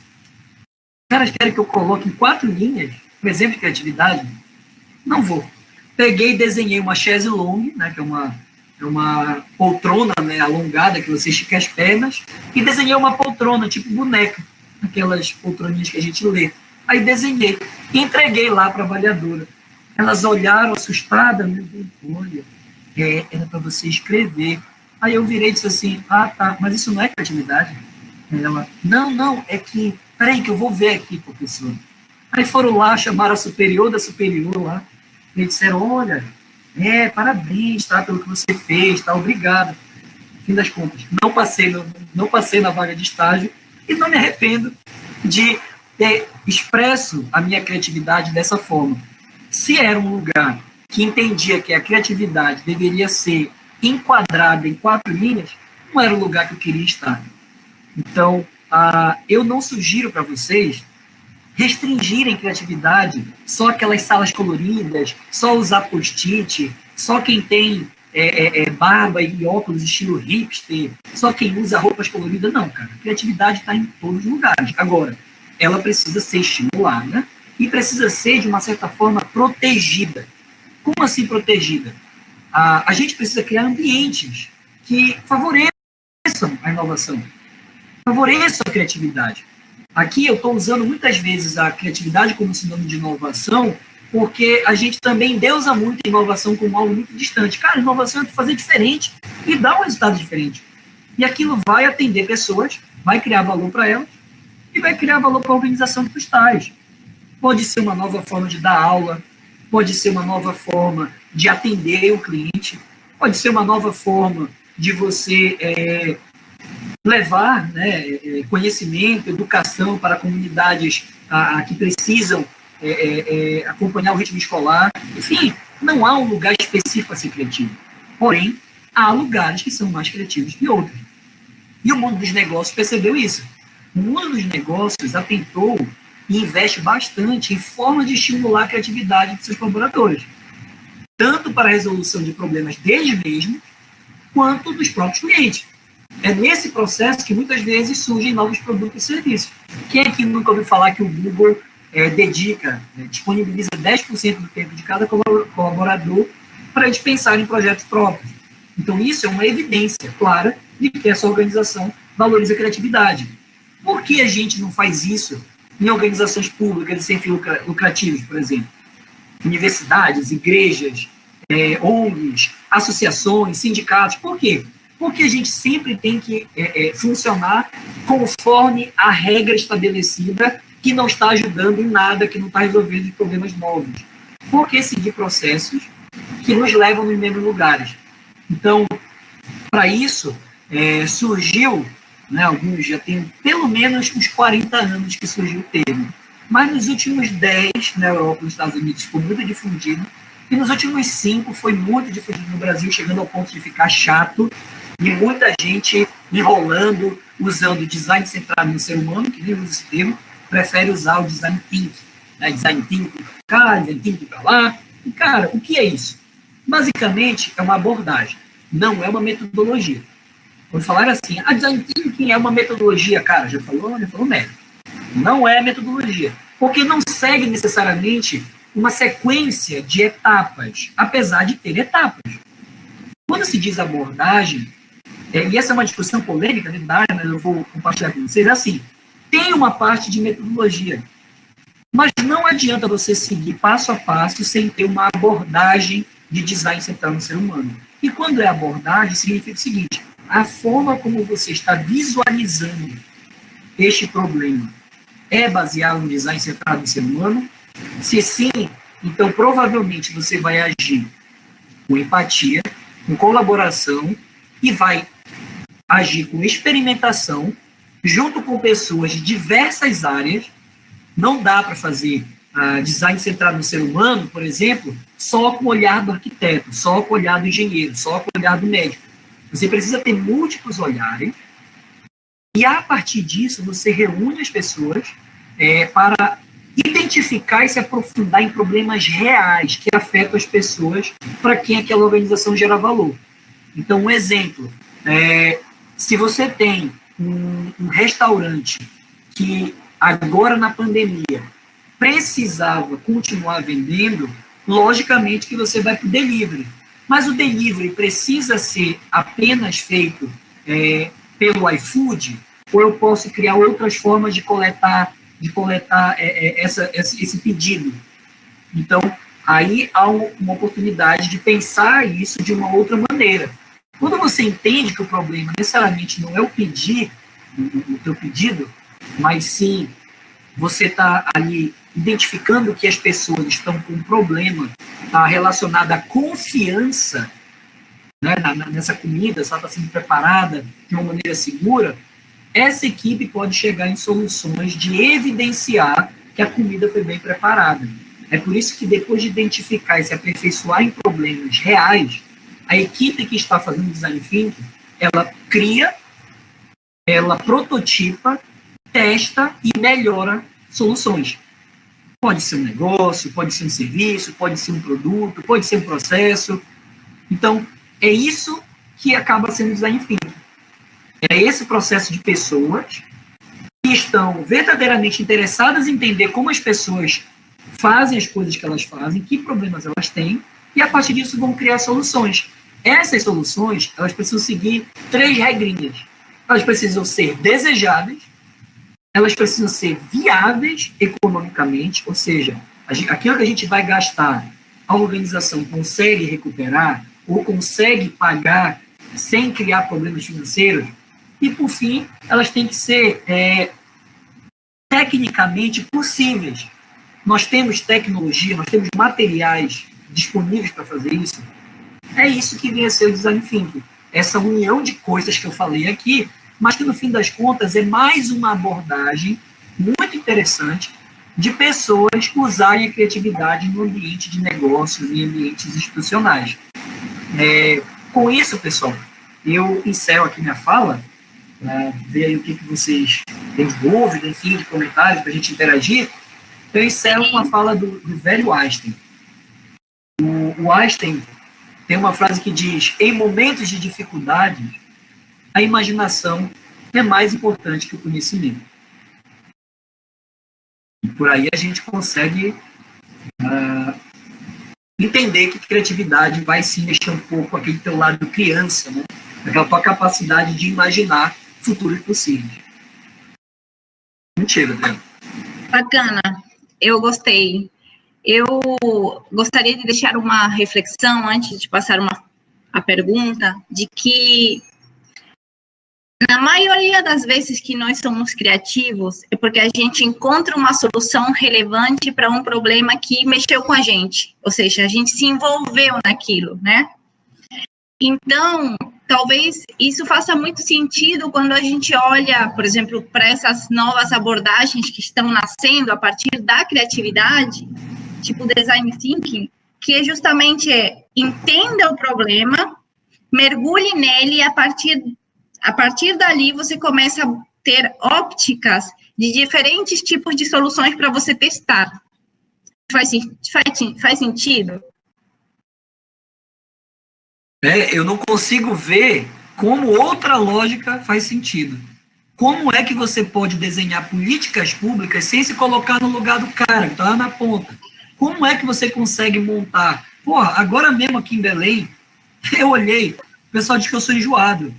Os caras querem que eu coloque em 4 linhas um exemplo de criatividade? Não vou. Peguei e desenhei uma chaise longue, né, que é uma poltrona, né, alongada, que você estica as pernas, e desenhei uma poltrona, tipo boneca, aquelas poltroninhas que a gente lê. Aí desenhei e entreguei lá para a avaliadora. Elas olharam assustadas, meu Deus, olha, era para você escrever. Aí eu virei e disse assim, tá, mas isso não é criatividade? Ela, não, é que, peraí que eu vou ver aqui, professor. Aí foram lá, chamaram a superior da superior lá, e disseram, olha, parabéns, tá, pelo que você fez, tá, obrigado. Fim das contas, não passei na vaga de estágio e não me arrependo de ter expresso a minha criatividade dessa forma. Se era um lugar que entendia que a criatividade deveria ser enquadrada em 4 linhas, não era o lugar que eu queria estar. Então, eu não sugiro para vocês restringirem criatividade só aquelas salas coloridas, só usar post-it, só quem tem barba e óculos estilo hipster, só quem usa roupas coloridas. Não, cara, a criatividade está em todos os lugares. Agora, ela precisa ser estimulada e precisa ser, de uma certa forma, protegida. Como assim protegida? A gente precisa criar ambientes que favoreçam a inovação, favoreçam a criatividade. Aqui eu estou usando muitas vezes a criatividade como sinônimo de inovação, porque a gente também deusa muito a inovação como algo muito distante. Cara, inovação é fazer diferente e dar um resultado diferente. E aquilo vai atender pessoas, vai criar valor para elas e vai criar valor para a organização dos tais. Pode ser uma nova forma de dar aula, pode ser uma nova forma de atender o cliente, pode ser uma nova forma de você levar, né, conhecimento, educação para comunidades que precisam acompanhar o ritmo escolar. Enfim, não há um lugar específico a ser criativo. Porém, há lugares que são mais criativos que outros. E o mundo dos negócios percebeu isso. O mundo dos negócios atentou e investe bastante em formas de estimular a criatividade de seus colaboradores, tanto para a resolução de problemas deles mesmos, quanto dos próprios clientes. É nesse processo que muitas vezes surgem novos produtos e serviços. Quem aqui nunca ouviu falar que o Google disponibiliza 10% do tempo de cada colaborador para eles pensarem em projetos próprios? Então, isso é uma evidência clara de que essa organização valoriza a criatividade. Por que a gente não faz isso em organizações públicas e sem fins lucrativos, por exemplo? Universidades, igrejas, ONGs, associações, sindicatos. Por quê? Porque a gente sempre tem que funcionar conforme a regra estabelecida, que não está ajudando em nada, que não está resolvendo problemas novos. Por que seguir processos que nos levam nos mesmos lugares? Então, para isso, surgiu, né, alguns já tem pelo menos uns 40 anos que surgiu o termo, mas nos últimos 10, na Europa e nos Estados Unidos, foi muito difundido, e nos últimos 5 foi muito difundido no Brasil, chegando ao ponto de ficar chato, e muita gente enrolando, usando design centrado no ser humano, que nem usa esse termo, prefere usar o design thinking. Né? Design thinking para cá, design thinking para lá. E, cara, o que é isso? Basicamente, é uma abordagem, não é uma metodologia. Quando falar assim, design thinking é uma metodologia, cara, já falou merda. Não é metodologia, porque não segue necessariamente uma sequência de etapas, apesar de ter etapas. Quando se diz abordagem, e essa é uma discussão polêmica dentro da área, mas eu vou compartilhar com vocês, assim, tem uma parte de metodologia, mas não adianta você seguir passo a passo sem ter uma abordagem de design centrado no ser humano. E quando é abordagem, significa o seguinte, a forma como você está visualizando este problema é baseado no design centrado no ser humano? Se sim, então provavelmente você vai agir com empatia, com colaboração e vai agir com experimentação junto com pessoas de diversas áreas. Não dá para fazer design centrado no ser humano, por exemplo, só com o olhar do arquiteto, só com o olhar do engenheiro, só com o olhar do médico. Você precisa ter múltiplos olhares E a partir disso, você reúne as pessoas para identificar e se aprofundar em problemas reais que afetam as pessoas para quem aquela organização gera valor. Então, um exemplo, se você tem um restaurante que agora na pandemia precisava continuar vendendo, logicamente que você vai para o delivery. Mas o delivery precisa ser apenas feito pelo iFood, ou eu posso criar outras formas de coletar esse pedido. Então, aí há uma oportunidade de pensar isso de uma outra maneira. Quando você entende que o problema necessariamente não é o teu pedido, mas sim você está ali identificando que as pessoas estão com um problema relacionado à confiança, né, nessa comida, se ela está sendo preparada de uma maneira segura, essa equipe pode chegar em soluções de evidenciar que a comida foi bem preparada. É por isso que depois de identificar e se aperfeiçoar em problemas reais, a equipe que está fazendo design thinking, ela cria, ela prototipa, testa e melhora soluções. Pode ser um negócio, pode ser um serviço, pode ser um produto, pode ser um processo. Então, é isso que acaba sendo design thinking. É esse processo de pessoas que estão verdadeiramente interessadas em entender como as pessoas fazem as coisas que elas fazem, que problemas elas têm, e a partir disso vão criar soluções. Essas soluções, elas precisam seguir 3 regrinhas. Elas precisam ser desejáveis, elas precisam ser viáveis economicamente, ou seja, aquilo que a gente vai gastar, a organização consegue recuperar ou consegue pagar sem criar problemas financeiros. E, por fim, elas têm que ser tecnicamente possíveis. Nós temos tecnologia, nós temos materiais disponíveis para fazer isso. É isso que vem a ser o design thinking. Essa união de coisas que eu falei aqui, mas que, no fim das contas, é mais uma abordagem muito interessante de pessoas usarem a criatividade no ambiente de negócios e ambientes institucionais. Com isso, pessoal, eu encerro aqui minha fala, ver aí o que vocês têm de dúvida, enfim, de comentários, para a gente interagir. Eu encerro com a fala do velho Einstein. O Einstein tem uma frase que diz: em momentos de dificuldade, a imaginação é mais importante que o conhecimento. E por aí a gente consegue entender que criatividade vai sim mexer um pouco aquele teu lado criança, né? Aquela tua capacidade de imaginar futuros possíveis. Mentira, Adriano. Bacana, eu gostei. Eu gostaria de deixar uma reflexão, antes de passar a pergunta, de que na maioria das vezes que nós somos criativos, é porque a gente encontra uma solução relevante para um problema que mexeu com a gente, ou seja, a gente se envolveu naquilo, né? Então, talvez isso faça muito sentido quando a gente olha, por exemplo, para essas novas abordagens que estão nascendo a partir da criatividade, tipo design thinking, que é justamente entenda o problema, mergulhe nele e a partir dali você começa a ter ópticas de diferentes tipos de soluções para você testar. Faz sentido? Eu não consigo ver como outra lógica faz sentido. Como é que você pode desenhar políticas públicas sem se colocar no lugar do cara que está lá na ponta? Como é que você consegue montar? Porra, agora mesmo aqui em Belém, eu olhei, o pessoal diz que eu sou enjoado.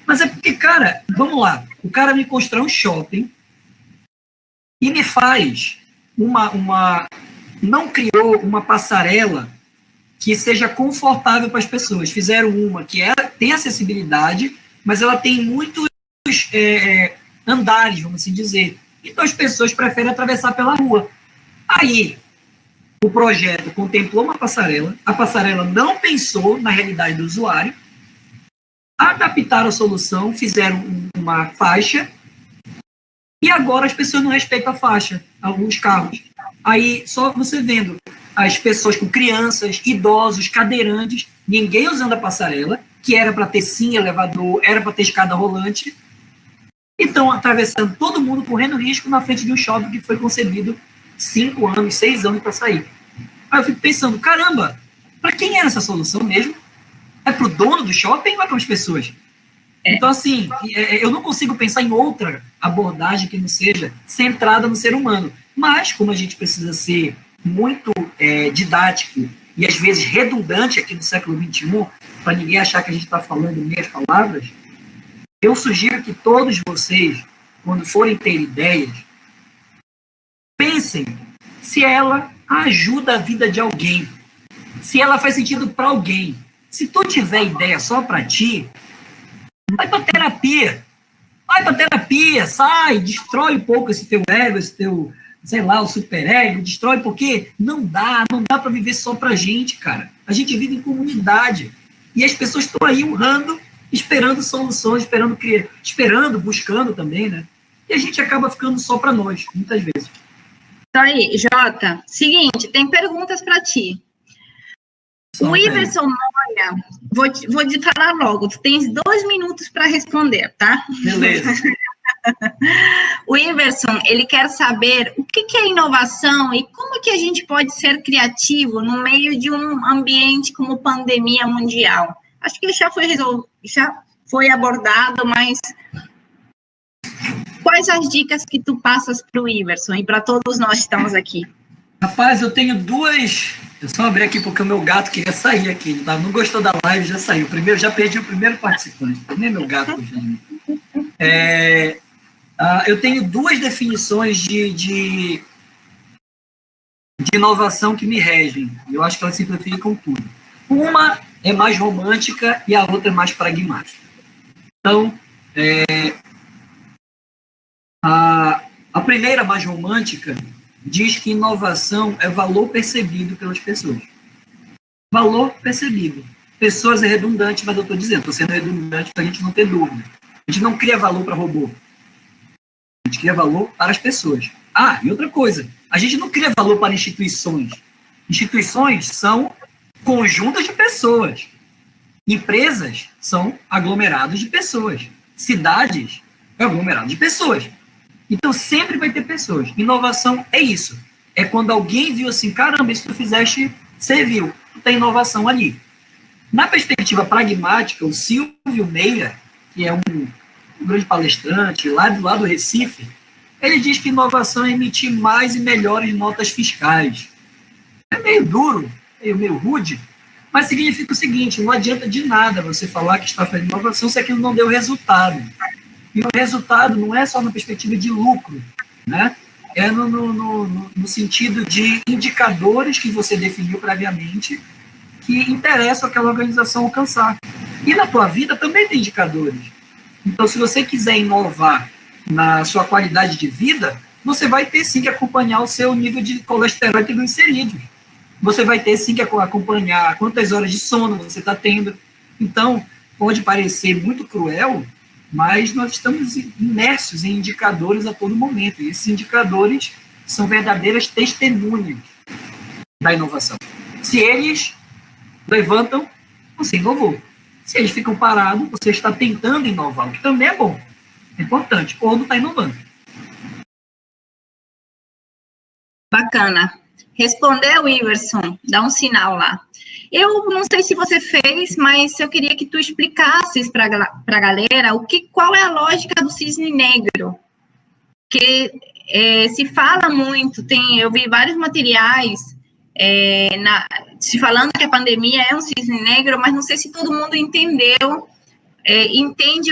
Mas é porque, cara, vamos lá, o cara me constrói um shopping e me faz não criou uma passarela que seja confortável para as pessoas. Fizeram uma que tem acessibilidade, mas ela tem muitos andares, vamos assim dizer. Então as pessoas preferem atravessar pela rua. Aí, o projeto contemplou uma passarela, a passarela não pensou na realidade do usuário, adaptaram a solução, fizeram uma faixa, e agora as pessoas não respeitam a faixa, alguns carros. Aí, só você vendo as pessoas com crianças, idosos, cadeirantes, ninguém usando a passarela, que era para ter sim elevador, era para ter escada rolante, E estão atravessando todo mundo, correndo risco na frente de um shopping que foi concebido 5 anos, 6 anos para sair. Aí eu fico pensando, caramba, para quem era essa solução mesmo? É para o dono do shopping ou é para as pessoas? Então, assim, eu não consigo pensar em outra abordagem que não seja centrada no ser humano. Mas, como a gente precisa ser muito didático e, às vezes, redundante aqui no século XXI, para ninguém achar que a gente está falando meias palavras, eu sugiro que todos vocês, quando forem ter ideias, pensem se ela ajuda a vida de alguém, se ela faz sentido para alguém. Se tu tiver ideia só para ti, vai para terapia. Vai para terapia, sai, destrói um pouco esse teu ego, esse teu, sei lá, o superego, destrói, porque não dá para viver só pra gente, cara. A gente vive em comunidade. E as pessoas estão aí urrando, esperando soluções, esperando, buscando também, né? E a gente acaba ficando só para nós, muitas vezes. Então aí, Jota, seguinte, tem perguntas para ti. O Iverson Noia, vou te falar logo, tu tens 2 minutos para responder, tá? Beleza. O Iverson, ele quer saber o que é inovação e como que a gente pode ser criativo no meio de um ambiente como pandemia mundial. Acho que já foi abordado, mas quais as dicas que tu passas para o Iverson e para todos nós que estamos aqui? Rapaz, eu tenho 2. Eu só abri aqui porque o meu gato queria sair aqui. Ele não gostou da live, já saiu. Já perdi o primeiro participante. Nem meu gato. Eu tenho 2 definições de inovação que me regem. Eu acho que elas simplificam tudo. Uma é mais romântica e a outra é mais pragmática. Então, a primeira, mais romântica, diz que inovação é valor percebido pelas pessoas. Valor percebido. Pessoas é redundante, mas eu estou dizendo, estou sendo redundante para a gente não ter dúvida. A gente não cria valor para robô. A gente cria valor para as pessoas. E outra coisa, a gente não cria valor para instituições. Instituições são conjuntos de pessoas. Empresas são aglomerados de pessoas. Cidades é aglomerado de pessoas. Então, sempre vai ter pessoas. Inovação é isso. É quando alguém viu assim, caramba, isso que tu fizeste, serviu. Tu tem inovação ali. Na perspectiva pragmática, o Silvio Meira, que é um grande palestrante lá do Recife, ele diz que inovação é emitir mais e melhores notas fiscais. É meio duro, meio rude, mas significa o seguinte, não adianta de nada você falar que está fazendo inovação se aquilo não deu resultado. E o resultado não é só na perspectiva de lucro, né? É no sentido de indicadores que você definiu previamente que interessam aquela organização alcançar. E na tua vida também tem indicadores. Então, se você quiser inovar na sua qualidade de vida, você vai ter sim que acompanhar o seu nível de colesterol e triglicerídeos. Você vai ter sim que acompanhar quantas horas de sono você está tendo. Então, pode parecer muito cruel, mas nós estamos imersos em indicadores a todo momento. E esses indicadores são verdadeiras testemunhas da inovação. Se eles levantam, você inovou. Se eles ficam parados, você está tentando inovar, o que também é bom. É importante. Ou não está inovando. Bacana. Respondeu, Iverson? Dá um sinal lá. Eu não sei se você fez, mas eu queria que tu explicasses para a galera qual é a lógica do cisne negro. Que se fala muito, eu vi vários materiais se falando que a pandemia é um cisne negro, mas não sei se todo mundo entende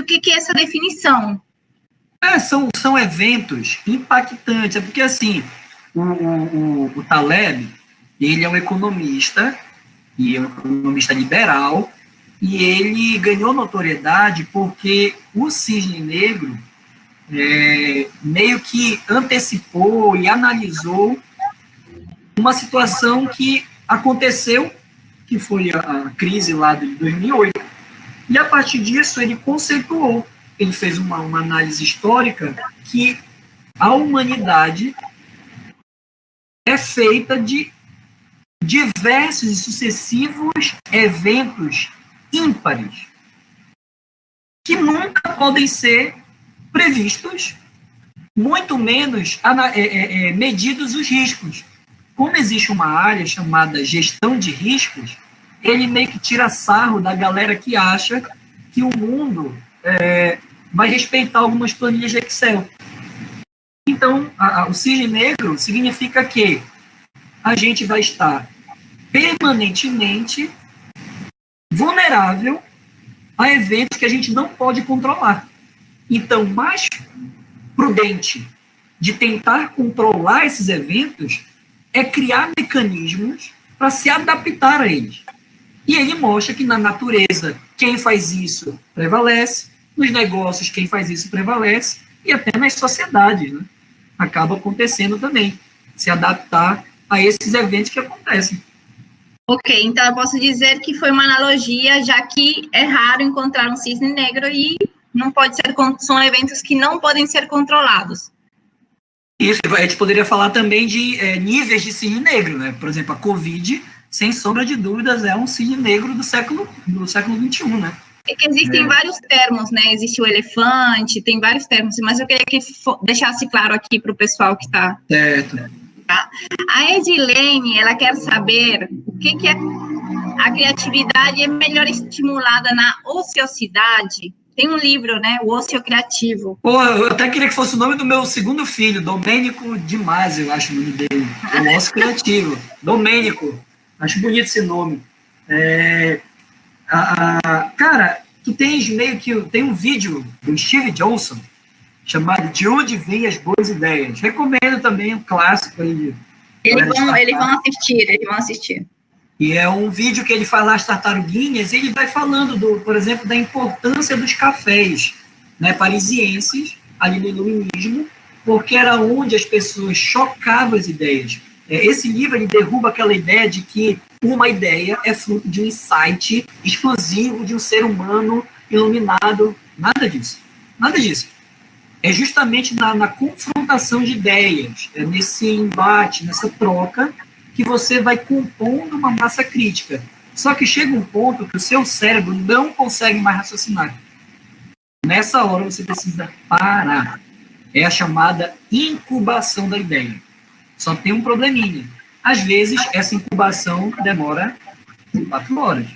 o que é essa definição. São eventos impactantes, porque assim, o Taleb, ele é um economista, e é um economista liberal, e ele ganhou notoriedade porque o cisne negro meio que antecipou e analisou uma situação que aconteceu, que foi a crise lá de 2008, e a partir disso ele conceituou, ele fez uma análise histórica que a humanidade é feita de diversos e sucessivos eventos ímpares que nunca podem ser previstos, muito menos medidos os riscos. Como existe uma área chamada gestão de riscos, ele meio que tira sarro da galera que acha que o mundo vai respeitar algumas planilhas de Excel. Então, o cisne negro significa que a gente vai estar permanentemente vulnerável a eventos que a gente não pode controlar. Então, mais prudente de tentar controlar esses eventos é criar mecanismos para se adaptar a eles. E ele mostra que na natureza, quem faz isso prevalece, nos negócios, quem faz isso prevalece, e até nas sociedades, né? Acaba acontecendo também, se adaptar a esses eventos que acontecem. Ok, então eu posso dizer que foi uma analogia, já que é raro encontrar um cisne negro e não pode ser, são eventos que não podem ser controlados. Isso, a gente poderia falar também de níveis de cisne negro, né? Por exemplo, a Covid, sem sombra de dúvidas, é um cisne negro do século XXI, né? É que existem vários termos, né? Existe o elefante, tem vários termos, mas eu queria que deixasse claro aqui para o pessoal que está... Certo. Tá? A Edilene, ela quer saber o que é a criatividade é melhor estimulada na ociosidade. Tem um livro, né? O Ócio Criativo. Pô, eu até queria que fosse o nome do meu segundo filho, Domênico de Masi, eu acho o nome dele. O Ócio Criativo. Domênico. Acho bonito esse nome. Cara, tu tens meio que... Tem um vídeo do Steve Johnson chamado De Onde Vêm as Boas Ideias. Recomendo também, um clássico aí. Eles vão assistir. E é um vídeo que ele faz lá as tartaruguinhas, e ele vai falando, por exemplo, da importância dos cafés, né, parisienses, ali no iluminismo, porque era onde as pessoas chocavam as ideias. Esse livro, ele derruba aquela ideia de que uma ideia é fruto de um insight exclusivo de um ser humano iluminado. Nada disso. Nada disso. É justamente na confrontação de ideias, nesse embate, nessa troca, que você vai compondo uma massa crítica. Só que chega um ponto que o seu cérebro não consegue mais raciocinar. Nessa hora você precisa parar. É a chamada incubação da ideia. Só tem um probleminha. Às vezes, essa incubação demora 4 horas.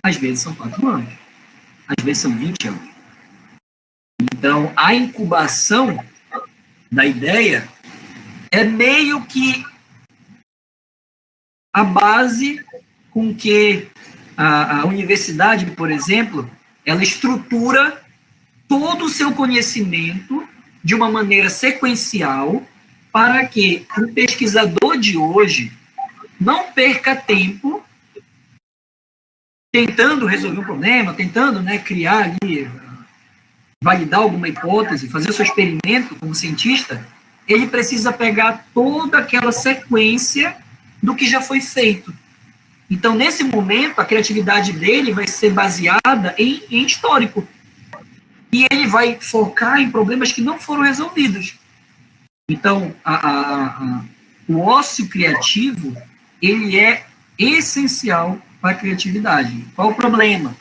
Às vezes são 4 anos. Às vezes são 20 anos. Então, a incubação da ideia é meio que a base com que a universidade, por exemplo, ela estrutura todo o seu conhecimento de uma maneira sequencial para que o pesquisador de hoje não perca tempo tentando resolver um problema, tentando, né, criar ali, validar alguma hipótese, fazer o seu experimento como cientista. Ele precisa pegar toda aquela sequência do que já foi feito. Então, nesse momento, a criatividade dele vai ser baseada em histórico. E ele vai focar em problemas que não foram resolvidos. Então, o ócio criativo, ele é essencial para a criatividade. Qual o problema?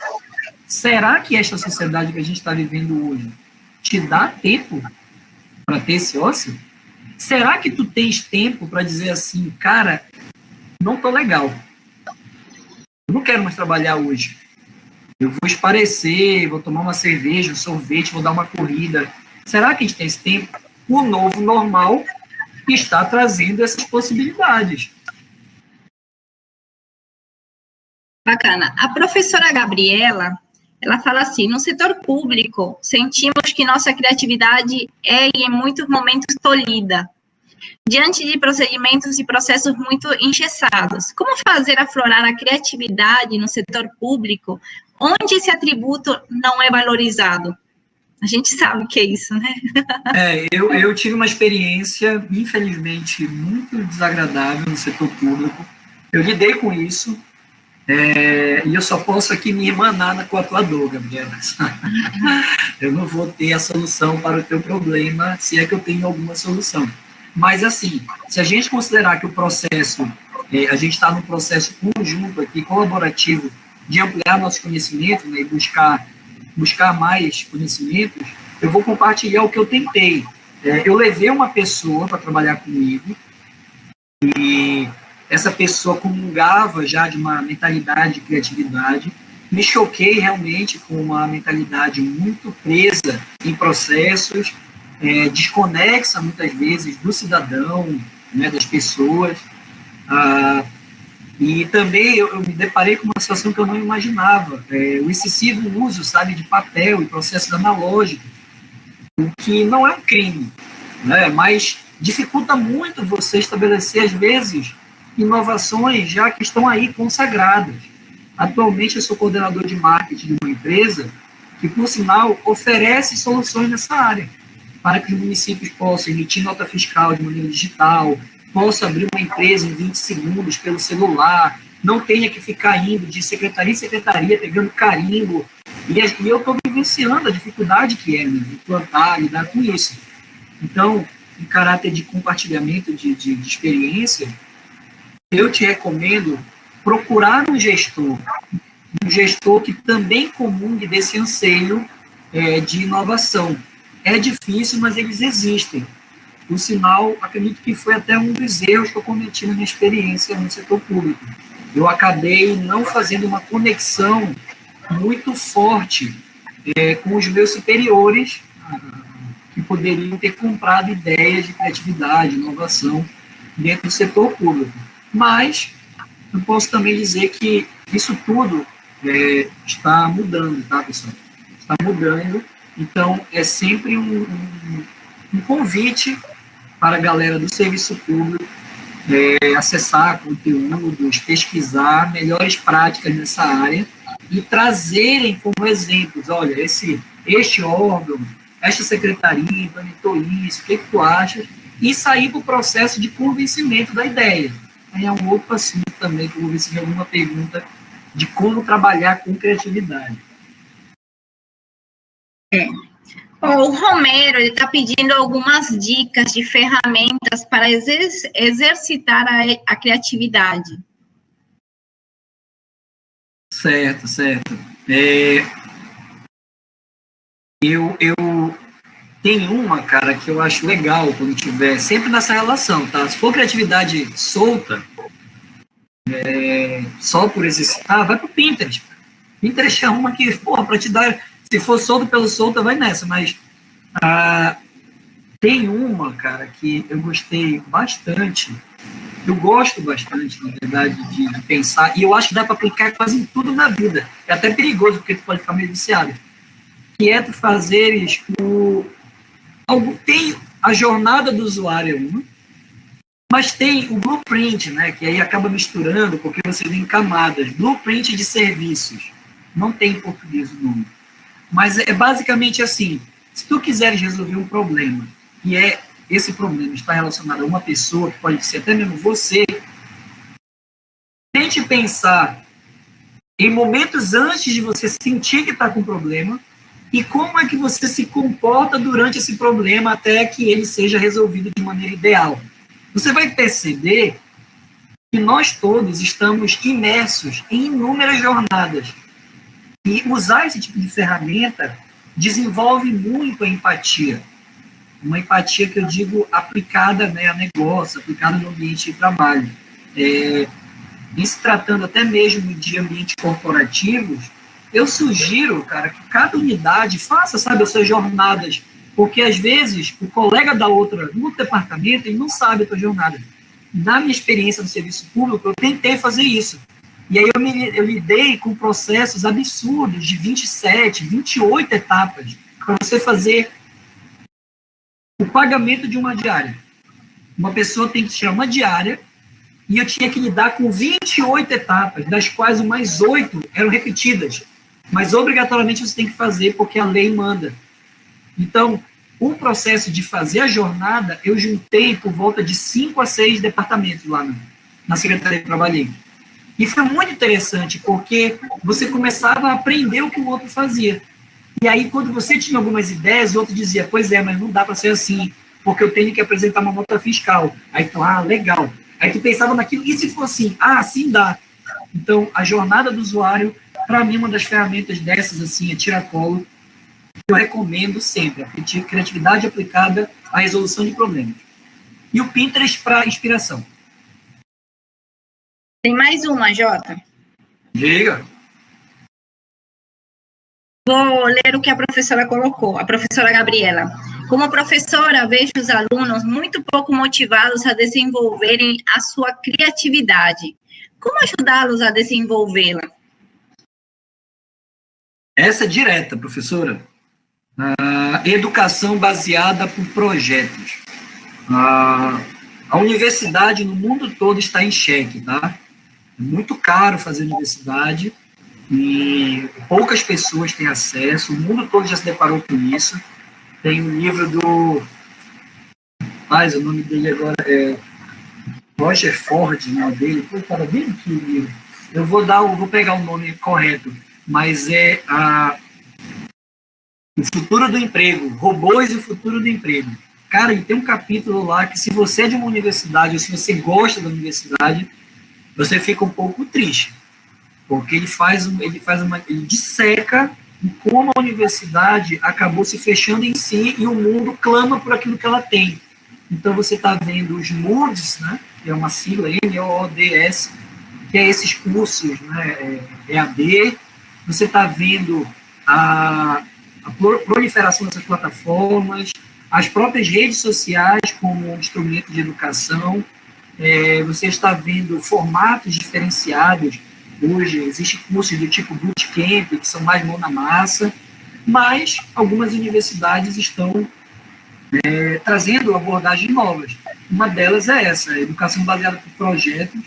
Será que esta sociedade que a gente está vivendo hoje te dá tempo para ter esse ócio? Será que tu tens tempo para dizer assim, cara, não tô legal, eu não quero mais trabalhar hoje, eu vou esparecer, vou tomar uma cerveja, um sorvete, vou dar uma corrida? Será que a gente tem esse tempo? O novo normal está trazendo essas possibilidades. Bacana. A professora Gabriela, ela fala assim, no setor público, sentimos que nossa criatividade é, em muitos momentos, tolhida, diante de procedimentos e processos muito engessados. Como fazer aflorar a criatividade no setor público, onde esse atributo não é valorizado? A gente sabe o que é isso, né? Eu tive uma experiência, infelizmente, muito desagradável no setor público. Eu lidei com isso, e eu só posso aqui me emanar com a tua dor, Gabriela. Eu não vou ter a solução para o teu problema, se é que eu tenho alguma solução. Mas, assim, se a gente considerar que o processo, a gente está num processo conjunto aqui, colaborativo, de ampliar nosso conhecimento, né, e buscar mais conhecimentos, eu vou compartilhar o que eu tentei. Eu levei uma pessoa para trabalhar comigo, e essa pessoa comungava já de uma mentalidade de criatividade. Me choquei realmente com uma mentalidade muito presa em processos, desconexa muitas vezes do cidadão, né, das pessoas. E também eu me deparei com uma situação que eu não imaginava, o excessivo uso, sabe, de papel e processos analógicos, o que não é um crime, né, mas dificulta muito você estabelecer, às vezes, inovações já que estão aí consagradas. Atualmente, eu sou coordenador de marketing de uma empresa que, por sinal, oferece soluções nessa área, para que os municípios possam emitir nota fiscal de maneira digital, possam abrir uma empresa em 20 segundos pelo celular, não tenha que ficar indo de secretaria em secretaria, pegando carimbo. E eu estou vivenciando a dificuldade que é, né, implantar, lidar com isso. Então, em caráter de compartilhamento de experiência, eu te recomendo procurar um gestor que também comungue desse anseio de inovação. É difícil, mas eles existem. Por sinal, acredito que foi até um dos erros que eu cometi na minha experiência no setor público. Eu acabei não fazendo uma conexão muito forte com os meus superiores, que poderiam ter comprado ideias de criatividade, inovação dentro do setor público. Mas eu posso também dizer que isso tudo está mudando, tá, pessoal? Está mudando. Então, é sempre um convite para a galera do serviço público acessar conteúdos, pesquisar melhores práticas nessa área e trazerem como exemplos, olha, este órgão, esta secretaria implementou isso, o que tu achas? E sair para o processo de convencimento da ideia. Aí é um outro assunto também, que eu vou ver se tem alguma pergunta de como trabalhar com criatividade. O Romero está pedindo algumas dicas de ferramentas para exercitar a criatividade. Certo. Eu tenho uma, cara, que eu acho legal quando tiver, sempre nessa relação, tá? Se for criatividade solta, só por exercitar, vai pro Pinterest. Pinterest é uma que, porra, para te dar, se for solto pelo solta, vai nessa, mas tem uma, cara, que eu gostei bastante, eu gosto bastante, na verdade, de pensar, e eu acho que dá para aplicar quase em tudo na vida. É até perigoso, porque tu pode ficar meio viciado. Que é tu fazeres tem a jornada do usuário, mas tem o blueprint, né, que aí acaba misturando, porque você tem camadas. Blueprint de serviços. Não tem em português o nome. Mas é basicamente assim, se tu quiseres resolver um problema, e esse problema está relacionado a uma pessoa, que pode ser até mesmo você, tente pensar em momentos antes de você sentir que está com problema, e como é que você se comporta durante esse problema até que ele seja resolvido de maneira ideal. Você vai perceber que nós todos estamos imersos em inúmeras jornadas. E usar esse tipo de ferramenta desenvolve muito a empatia. Uma empatia que eu digo aplicada, né, a negócio, aplicada no ambiente de trabalho. Em se tratando até mesmo de ambientes corporativos, eu sugiro, cara, que cada unidade faça, sabe, as suas jornadas, porque às vezes o colega do outro departamento, ele não sabe a tua jornada. Na minha experiência no serviço público, eu tentei fazer isso. E aí eu lidei com processos absurdos de 27, 28 etapas para você fazer o pagamento de uma diária. Uma pessoa tem que tirar uma diária e eu tinha que lidar com 28 etapas, das quais mais 8 eram repetidas. Mas obrigatoriamente você tem que fazer porque a lei manda. Então, o processo de fazer a jornada, eu juntei por volta de 5 a 6 departamentos lá na secretaria que eu trabalhei. E foi muito interessante, porque você começava a aprender o que o outro fazia. E aí, quando você tinha algumas ideias, o outro dizia, pois é, mas não dá para ser assim, porque eu tenho que apresentar uma nota fiscal. Aí tu, legal. Aí tu pensava naquilo, e se for assim? Assim dá. Então, a jornada do usuário, para mim, uma das ferramentas dessas, assim, é tiracolo. Eu recomendo sempre a criatividade aplicada à resolução de problemas. E o Pinterest para inspiração. Tem mais uma, Jota. Diga. Vou ler o que a professora colocou, a professora Gabriela. Como professora, vejo os alunos muito pouco motivados a desenvolverem a sua criatividade. Como ajudá-los a desenvolvê-la? Essa é direta, professora. Educação baseada por projetos. A universidade no mundo todo está em xeque, tá? É muito caro fazer universidade e poucas pessoas têm acesso, o mundo todo já se deparou com isso. Tem um livro do... o nome dele agora é Roger Ford, né, dele. Pô, cara, bem aqui o livro. Eu vou pegar o nome correto, mas é O Futuro do Emprego, Robôs e o Futuro do Emprego. Cara, e tem um capítulo lá que se você é de uma universidade, ou se você gosta da universidade, você fica um pouco triste, porque ele disseca como a universidade acabou se fechando em si e o mundo clama por aquilo que ela tem. Então você está vendo os MOODs, né, que é uma sigla, MOODs, que é esses cursos, né, EAD. Você está vendo a proliferação dessas plataformas, as próprias redes sociais como um instrumento de educação. Você está vendo formatos diferenciados. Hoje existem cursos do tipo bootcamp, que são mais mão na massa, mas algumas universidades estão trazendo abordagens novas. Uma delas é essa, a educação baseada por projetos.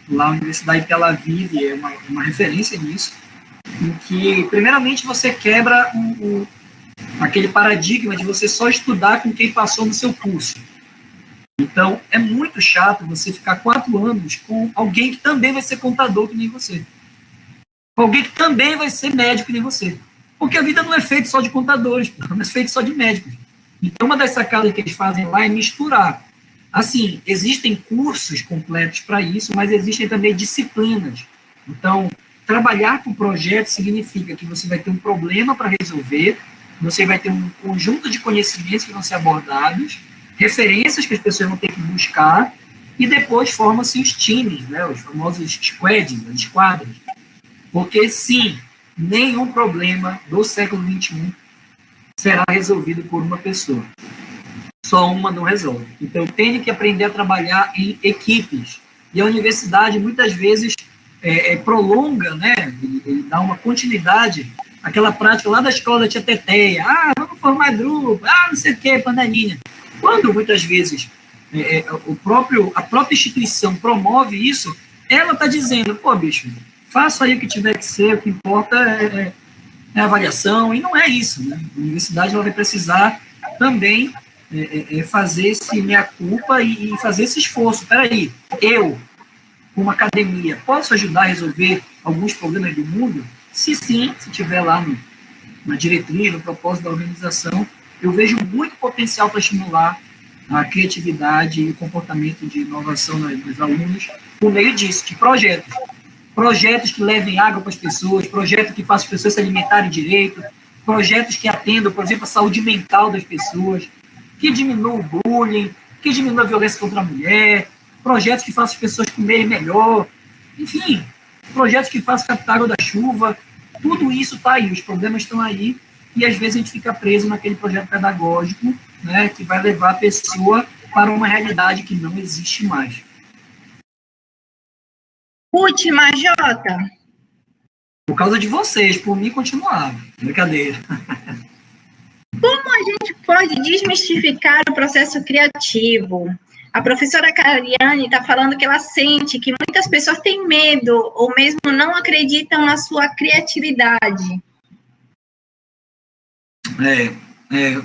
Lá a Universidade de Tel Aviv é uma referência nisso, em que, primeiramente, você quebra aquele paradigma de você só estudar com quem passou no seu curso. Então, é muito chato você ficar 4 anos com alguém que também vai ser contador que nem você. Com alguém que também vai ser médico que nem você. Porque a vida não é feita só de contadores, não é feita só de médicos. Então, uma das sacadas que eles fazem lá é misturar. Assim, existem cursos completos para isso, mas existem também disciplinas. Então, trabalhar com projetos significa que você vai ter um problema para resolver, você vai ter um conjunto de conhecimentos que vão ser abordados, referências que as pessoas vão ter que buscar, e depois formam-se os times, né, os famosos squads, as esquadras. Porque, sim, nenhum problema do século XXI será resolvido por uma pessoa. Só uma não resolve. Então, tem que aprender a trabalhar em equipes. E a universidade, muitas vezes, prolonga, né, ele dá uma continuidade àquela prática lá da escola da tia Teteia. Vamos formar grupo, não sei o quê, panelinha. Quando, muitas vezes, a própria instituição promove isso, ela está dizendo, pô, bicho, faça aí o que tiver que ser, o que importa é a avaliação, e não é isso, né? A universidade ela vai precisar também fazer esse meia-culpa e fazer esse esforço. Peraí, eu, como academia, posso ajudar a resolver alguns problemas do mundo? Se sim, se tiver lá na diretriz, no propósito da organização, eu vejo muito potencial para estimular a criatividade e o comportamento de inovação dos alunos por meio disso, de projetos. Projetos que levem água para as pessoas, projetos que façam as pessoas se alimentarem direito, projetos que atendam, por exemplo, a saúde mental das pessoas, que diminuam o bullying, que diminuam a violência contra a mulher, projetos que façam as pessoas comerem melhor, enfim, projetos que façam captar água da chuva, tudo isso está aí, os problemas estão aí, e às vezes a gente fica preso naquele projeto pedagógico, né, que vai levar a pessoa para uma realidade que não existe mais. Última, Jota. Por causa de vocês, por mim continuava. Brincadeira. Como a gente pode desmistificar o processo criativo? A professora Cariane está falando que ela sente que muitas pessoas têm medo ou mesmo não acreditam na sua criatividade.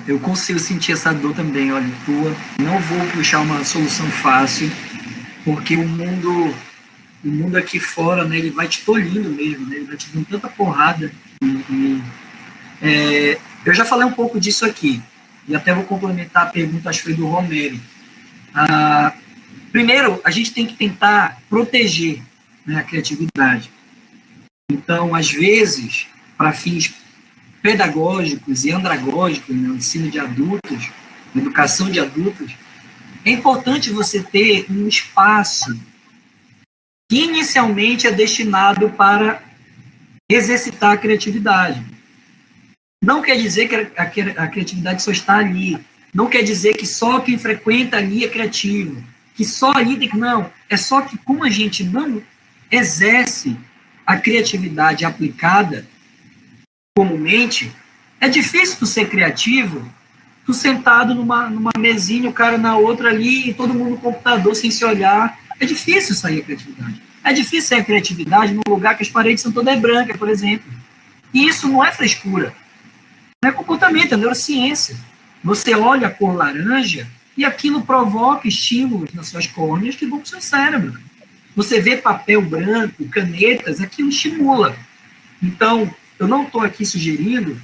Eu consigo sentir essa dor também, olha, tua. Não vou puxar uma solução fácil, porque o mundo aqui fora, né, ele vai te tolhindo mesmo, né, ele vai te dando tanta porrada. Eu já falei um pouco disso aqui, e até vou complementar a pergunta, acho que foi do Romero. Primeiro, a gente tem que tentar proteger, né, a criatividade. Então, às vezes, para fins pedagógicos e andragógicos, né, o ensino de adultos, educação de adultos, é importante você ter um espaço que inicialmente é destinado para exercitar a criatividade. Não quer dizer que a criatividade só está ali. Não quer dizer que só quem frequenta ali é criativo. Que só ali tem que... Não. É só que como a gente não exerce a criatividade aplicada comumente, é difícil tu ser criativo, tu sentado numa mesinha, o cara na outra ali, e todo mundo no computador sem se olhar. É difícil sair a criatividade. É difícil sair a criatividade num lugar que as paredes são todas brancas, por exemplo. E isso não é frescura. Não é comportamento, é neurociência. Você olha a cor laranja e aquilo provoca estímulos nas suas córneas que vão para o seu cérebro. Você vê papel branco, canetas, aquilo estimula. Então, eu não estou aqui sugerindo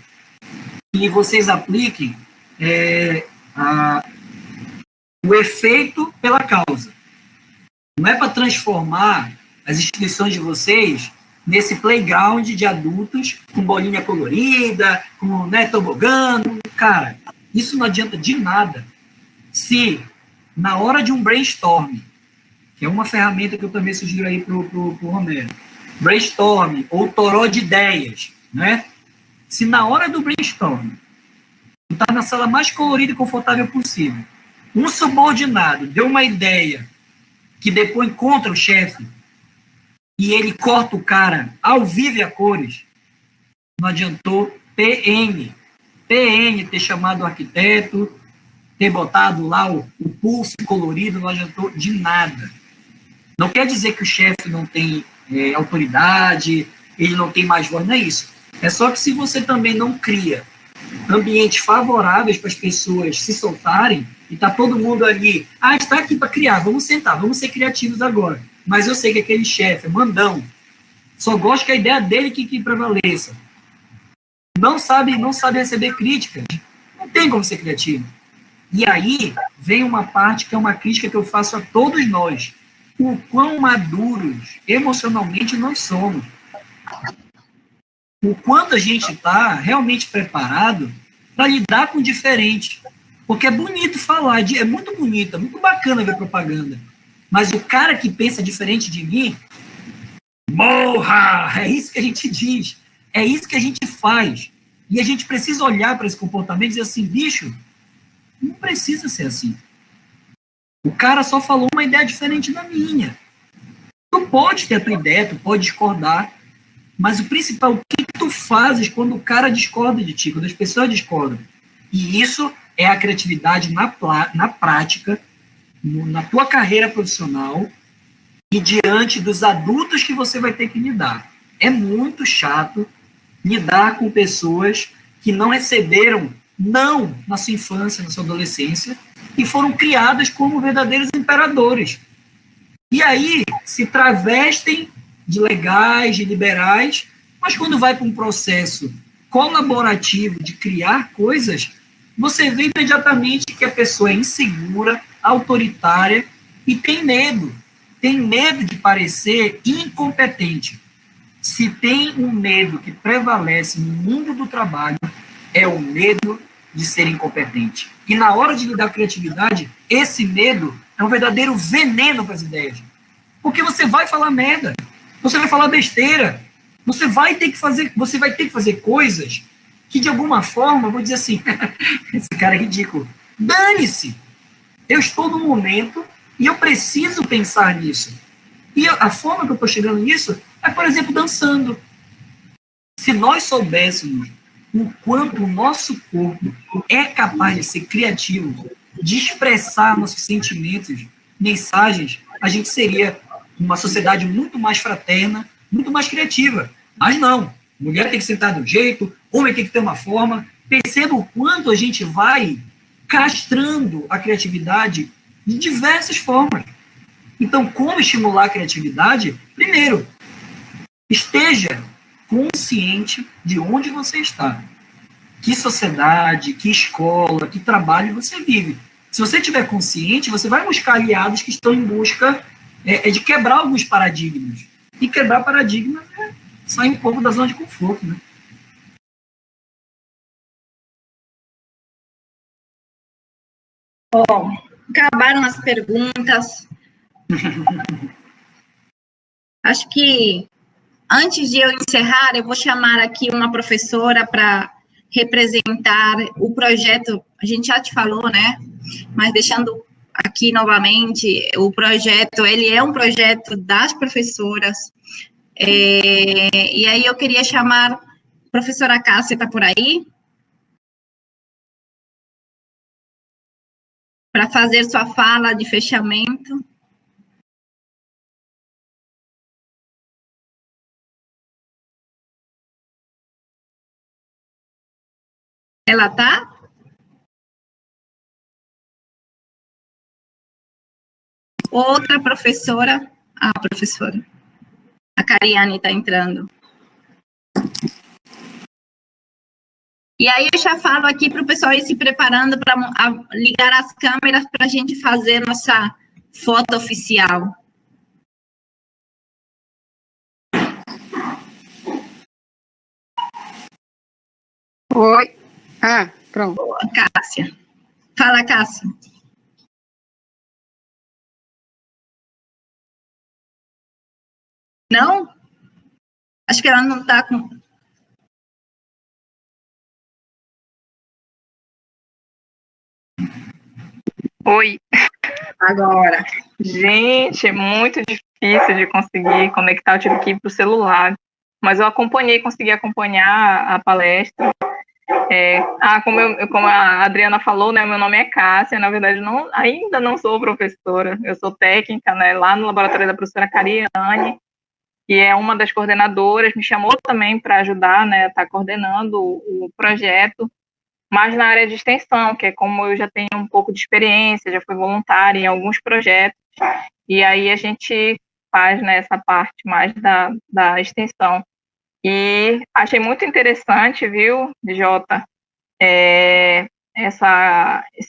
que vocês apliquem o efeito pela causa. Não é para transformar as instituições de vocês nesse playground de adultos com bolinha colorida, com tobogã. Cara, isso não adianta de nada se, na hora de um brainstorm, que é uma ferramenta que eu também sugiro aí pro Romero, brainstorm ou toró de ideias, né? Se na hora do brainstorm, tu tá na sala mais colorida e confortável possível, um subordinado deu uma ideia que depois encontra o chefe e ele corta o cara ao vivo e a cores, não adiantou PN ter chamado o arquiteto, ter botado lá o pulso colorido, não adiantou de nada. Não quer dizer que o chefe não tem autoridade, ele não tem mais voz, não é isso. É só que se você também não cria ambientes favoráveis para as pessoas se soltarem, e está todo mundo ali, está aqui para criar, vamos sentar, vamos ser criativos agora. Mas eu sei que aquele chefe é mandão, só gosta que a ideia dele que prevaleça. Não sabe receber críticas, não tem como ser criativo. E aí vem uma parte que é uma crítica que eu faço a todos nós. O quão maduros emocionalmente nós somos. O quanto a gente está realmente preparado para lidar com o diferente. Porque é bonito falar, é muito bonito, é muito bacana ver propaganda. Mas o cara que pensa diferente de mim, morra! É isso que a gente diz. É isso que a gente faz. E a gente precisa olhar para esse comportamento e dizer assim, bicho, não precisa ser assim. O cara só falou uma ideia diferente da minha. Tu pode ter a tua ideia, tu pode discordar, mas o principal, o que tu fazes quando o cara discorda de ti, quando as pessoas discordam? E isso é a criatividade na prática, na tua carreira profissional e diante dos adultos que você vai ter que lidar. É muito chato lidar com pessoas que não receberam não na sua infância, na sua adolescência, e foram criadas como verdadeiros imperadores. E aí se travestem de legais, de liberais, mas quando vai para um processo colaborativo de criar coisas, você vê imediatamente que a pessoa é insegura, autoritária e tem medo de parecer incompetente. Se tem um medo que prevalece no mundo do trabalho, é o medo de ser incompetente. E na hora de lidar com a criatividade, esse medo é um verdadeiro veneno para as ideias. Porque você vai falar merda, você vai falar besteira, você vai ter que fazer coisas que, de alguma forma, vou dizer assim, esse cara é ridículo. Dane-se! Eu estou no momento e eu preciso pensar nisso. E a forma que eu estou chegando nisso é, por exemplo, dançando. Se nós soubéssemos o quanto o nosso corpo é capaz de ser criativo, de expressar nossos sentimentos, mensagens, a gente seria uma sociedade muito mais fraterna, muito mais criativa. Mas não. Mulher tem que sentar de um jeito, homem tem que ter uma forma. Perceba o quanto a gente vai castrando a criatividade de diversas formas. Então, como estimular a criatividade? Primeiro, esteja consciente de onde você está. Que sociedade, que escola, que trabalho você vive. Se você estiver consciente, você vai buscar aliados que estão em busca de quebrar alguns paradigmas. E quebrar paradigmas é sair um pouco da zona de conforto, né? Bom, acabaram as perguntas. Acho que, antes de eu encerrar, eu vou chamar aqui uma professora para representar o projeto. A gente já te falou, né? Mas deixando aqui novamente, o projeto, ele é um projeto das professoras. E aí eu queria chamar a professora Cássia, está por aí? Para fazer sua fala de fechamento. Ela está? Outra professora. A professora. A Cariane está entrando. E aí eu já falo aqui para o pessoal ir se preparando para ligar as câmeras para a gente fazer nossa foto oficial. Oi. Pronto. Boa, Cássia. Fala, Cássia. Não? Acho que ela não está com... Oi. Agora. Gente, é muito difícil de conseguir conectar, eu tive que ir para o celular, mas eu consegui acompanhar a palestra. Como a Adriana falou, né, meu nome é Cássia, na verdade ainda não sou professora, eu sou técnica, né, lá no laboratório da professora Cariane, que é uma das coordenadoras, me chamou também para ajudar, né, a estar coordenando o projeto, mas na área de extensão, que é como eu já tenho um pouco de experiência, já fui voluntária em alguns projetos, e aí a gente faz, né, essa parte mais da extensão. E achei muito interessante, viu, Jota, esse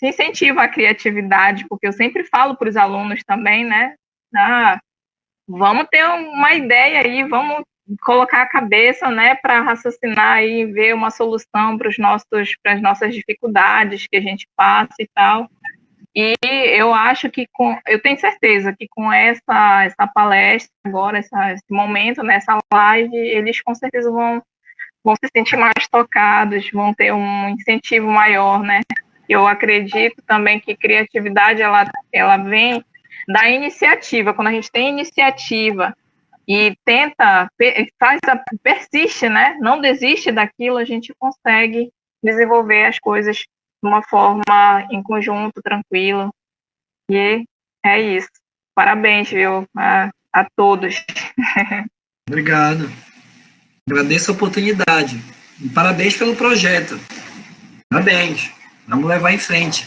incentivo à criatividade, porque eu sempre falo para os alunos também, né, vamos ter uma ideia aí, vamos colocar a cabeça, né, para raciocinar e ver uma solução para as nossas dificuldades que a gente passa e tal. E eu acho que eu tenho certeza que com essa palestra agora, esse momento, nessa live, eles com certeza vão se sentir mais tocados, vão ter um incentivo maior, né? Eu acredito também que criatividade, ela vem da iniciativa. Quando a gente tem iniciativa e persiste, né? Não desiste daquilo, a gente consegue desenvolver as coisas de uma forma em conjunto, tranquila. E é isso. Parabéns, viu, a todos. Obrigado. Agradeço a oportunidade. E parabéns pelo projeto. Parabéns. Vamos levar em frente.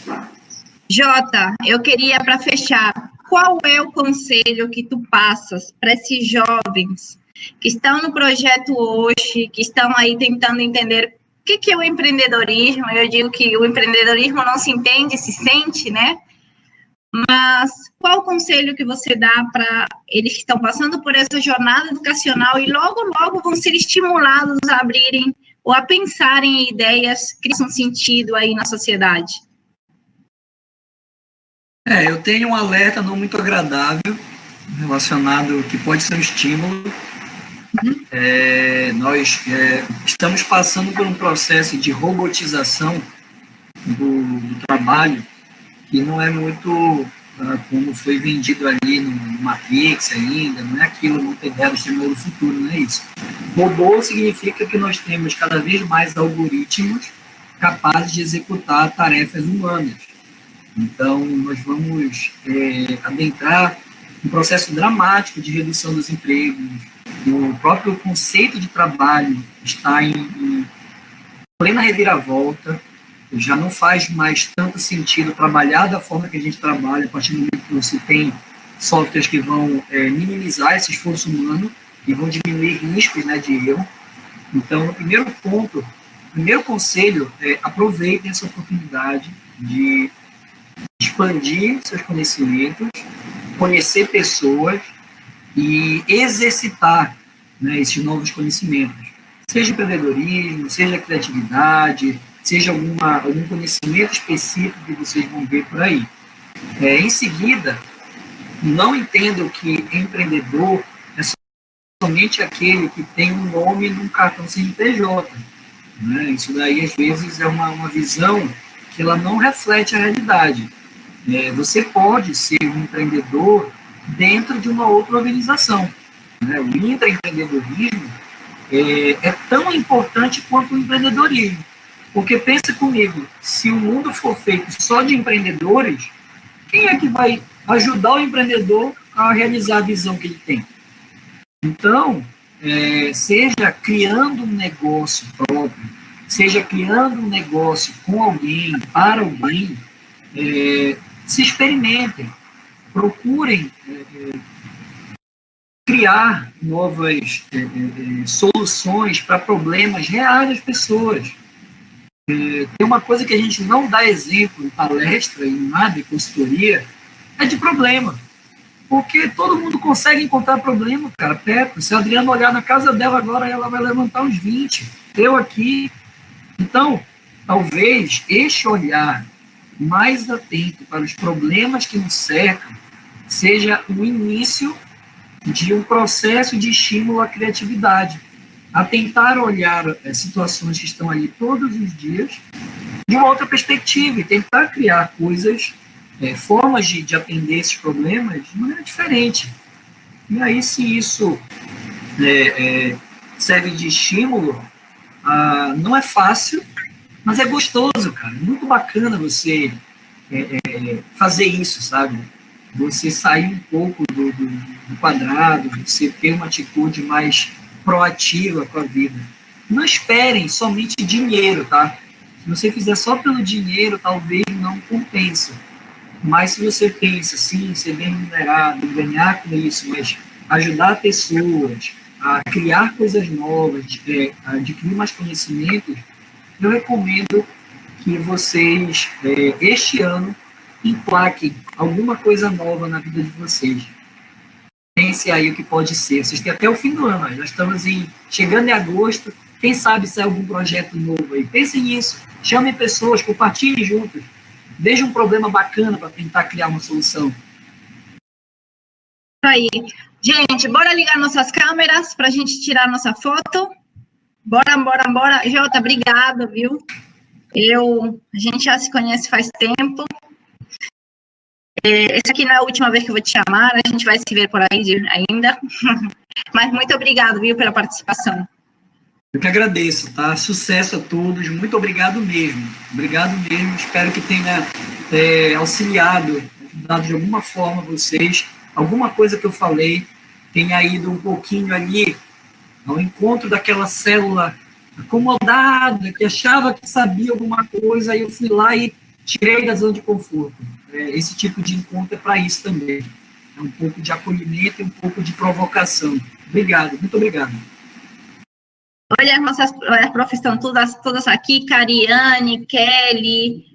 Jota, eu queria, para fechar, qual é o conselho que tu passas para esses jovens que estão no projeto hoje, que estão aí tentando entender o que é o empreendedorismo? Eu digo que o empreendedorismo não se entende, se sente, né? Mas qual o conselho que você dá para eles que estão passando por essa jornada educacional e logo, logo vão ser estimulados a abrirem ou a pensarem em ideias que façam sentido aí na sociedade? Eu tenho um alerta não muito agradável relacionado, que pode ser um estímulo. Nós estamos passando por um processo de robotização do trabalho que não é muito como foi vendido ali no Matrix ainda, não é aquilo muito ideia do Exterminador do Futuro, não é isso. Robô significa que nós temos cada vez mais algoritmos capazes de executar tarefas humanas. Então, nós vamos adentrar um processo dramático de redução dos empregos. O próprio conceito de trabalho está em plena reviravolta. Já não faz mais tanto sentido trabalhar da forma que a gente trabalha, a partir do momento que você tem softwares que vão minimizar esse esforço humano e vão diminuir riscos, né, de erro. Então, o primeiro conselho é aproveitem essa oportunidade de expandir seus conhecimentos, conhecer pessoas e exercitar, né, esses novos conhecimentos. Seja empreendedorismo, seja criatividade, seja algum conhecimento específico que vocês vão ver por aí. Em seguida, não entendam que empreendedor é somente aquele que tem um nome num cartão CNPJ. Né? Isso daí, às vezes, é uma visão que ela não reflete a realidade. Você pode ser um empreendedor dentro de uma outra organização. Né? O intraempreendedorismo é tão importante quanto o empreendedorismo. Porque pensa comigo, se o mundo for feito só de empreendedores, quem é que vai ajudar o empreendedor a realizar a visão que ele tem? Então, seja criando um negócio próprio, seja criando um negócio com alguém, para alguém, se experimentem, procurem criar novas soluções para problemas reais das pessoas. Tem uma coisa que a gente não dá exemplo em palestra, em nada, em consultoria, é de problema. Porque todo mundo consegue encontrar problema, cara, perto. Se a Adriana olhar na casa dela agora, ela vai levantar uns 20. Eu aqui. Então, talvez este olhar mais atento para os problemas que nos cercam seja o início de um processo de estímulo à criatividade, a tentar olhar situações que estão ali todos os dias de uma outra perspectiva e tentar criar coisas, formas de atender esses problemas de maneira diferente. E aí, se isso serve de estímulo, não é fácil, mas é gostoso, cara. É muito bacana você fazer isso, sabe? Você sair um pouco do quadrado, você ter uma atitude mais proativa com a vida. Não esperem somente dinheiro, tá? Se você fizer só pelo dinheiro, talvez não compense. Mas se você pensa, sim, ser bem remunerado, ganhar com isso, mas ajudar pessoas a criar coisas novas, a adquirir mais conhecimentos, eu recomendo que vocês, este ano, emplaquem alguma coisa nova na vida de vocês. Pense aí o que pode ser. Vocês têm até o fim do ano, nós estamos chegando em agosto, quem sabe sai algum projeto novo aí. Pensem nisso, chamem pessoas, compartilhem juntos, vejam um problema bacana para tentar criar uma solução. Aí, gente, bora ligar nossas câmeras para a gente tirar nossa foto. Bora. Jota, obrigada, viu? A gente já se conhece faz tempo. Essa aqui não é a última vez que eu vou te chamar, a gente vai se ver por aí ainda. Mas muito obrigado, viu, pela participação. Eu que agradeço, tá? Sucesso a todos, muito obrigado mesmo. Obrigado mesmo, espero que tenha auxiliado, ajudado de alguma forma vocês. Alguma coisa que eu falei tenha ido um pouquinho ali ao encontro daquela célula acomodada, que achava que sabia alguma coisa, aí eu fui lá e tirei da zona de conforto. Esse tipo de encontro é para isso também. É um pouco de acolhimento e um pouco de provocação. Obrigado, muito obrigado. Olha, as nossas profissões todas aqui, Cariane, Kelly,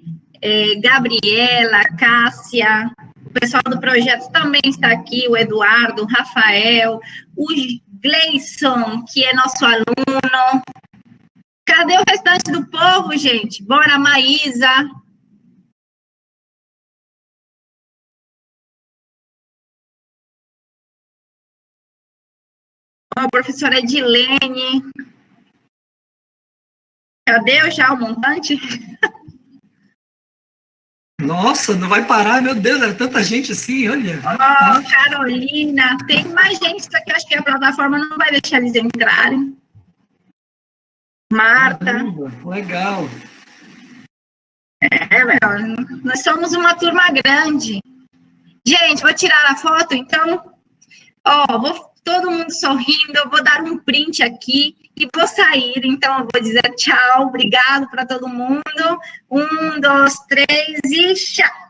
Gabriela, Cássia, o pessoal do projeto também está aqui, o Eduardo, o Rafael, o Gleison, que é nosso aluno. Cadê o restante do povo, gente? Bora, Maísa. A professora Edilene. Cadê o montante? Nossa, não vai parar, meu Deus, era tanta gente assim, olha. Carolina, tem mais gente, só que eu acho que a plataforma não vai deixar eles entrarem. Marta. Caramba, legal. Nós somos uma turma grande. Gente, vou tirar a foto, então. Vou todo mundo sorrindo, eu vou dar um print aqui e vou sair. Então, eu vou dizer tchau, obrigado para todo mundo. 1, 2, 3 e tchau.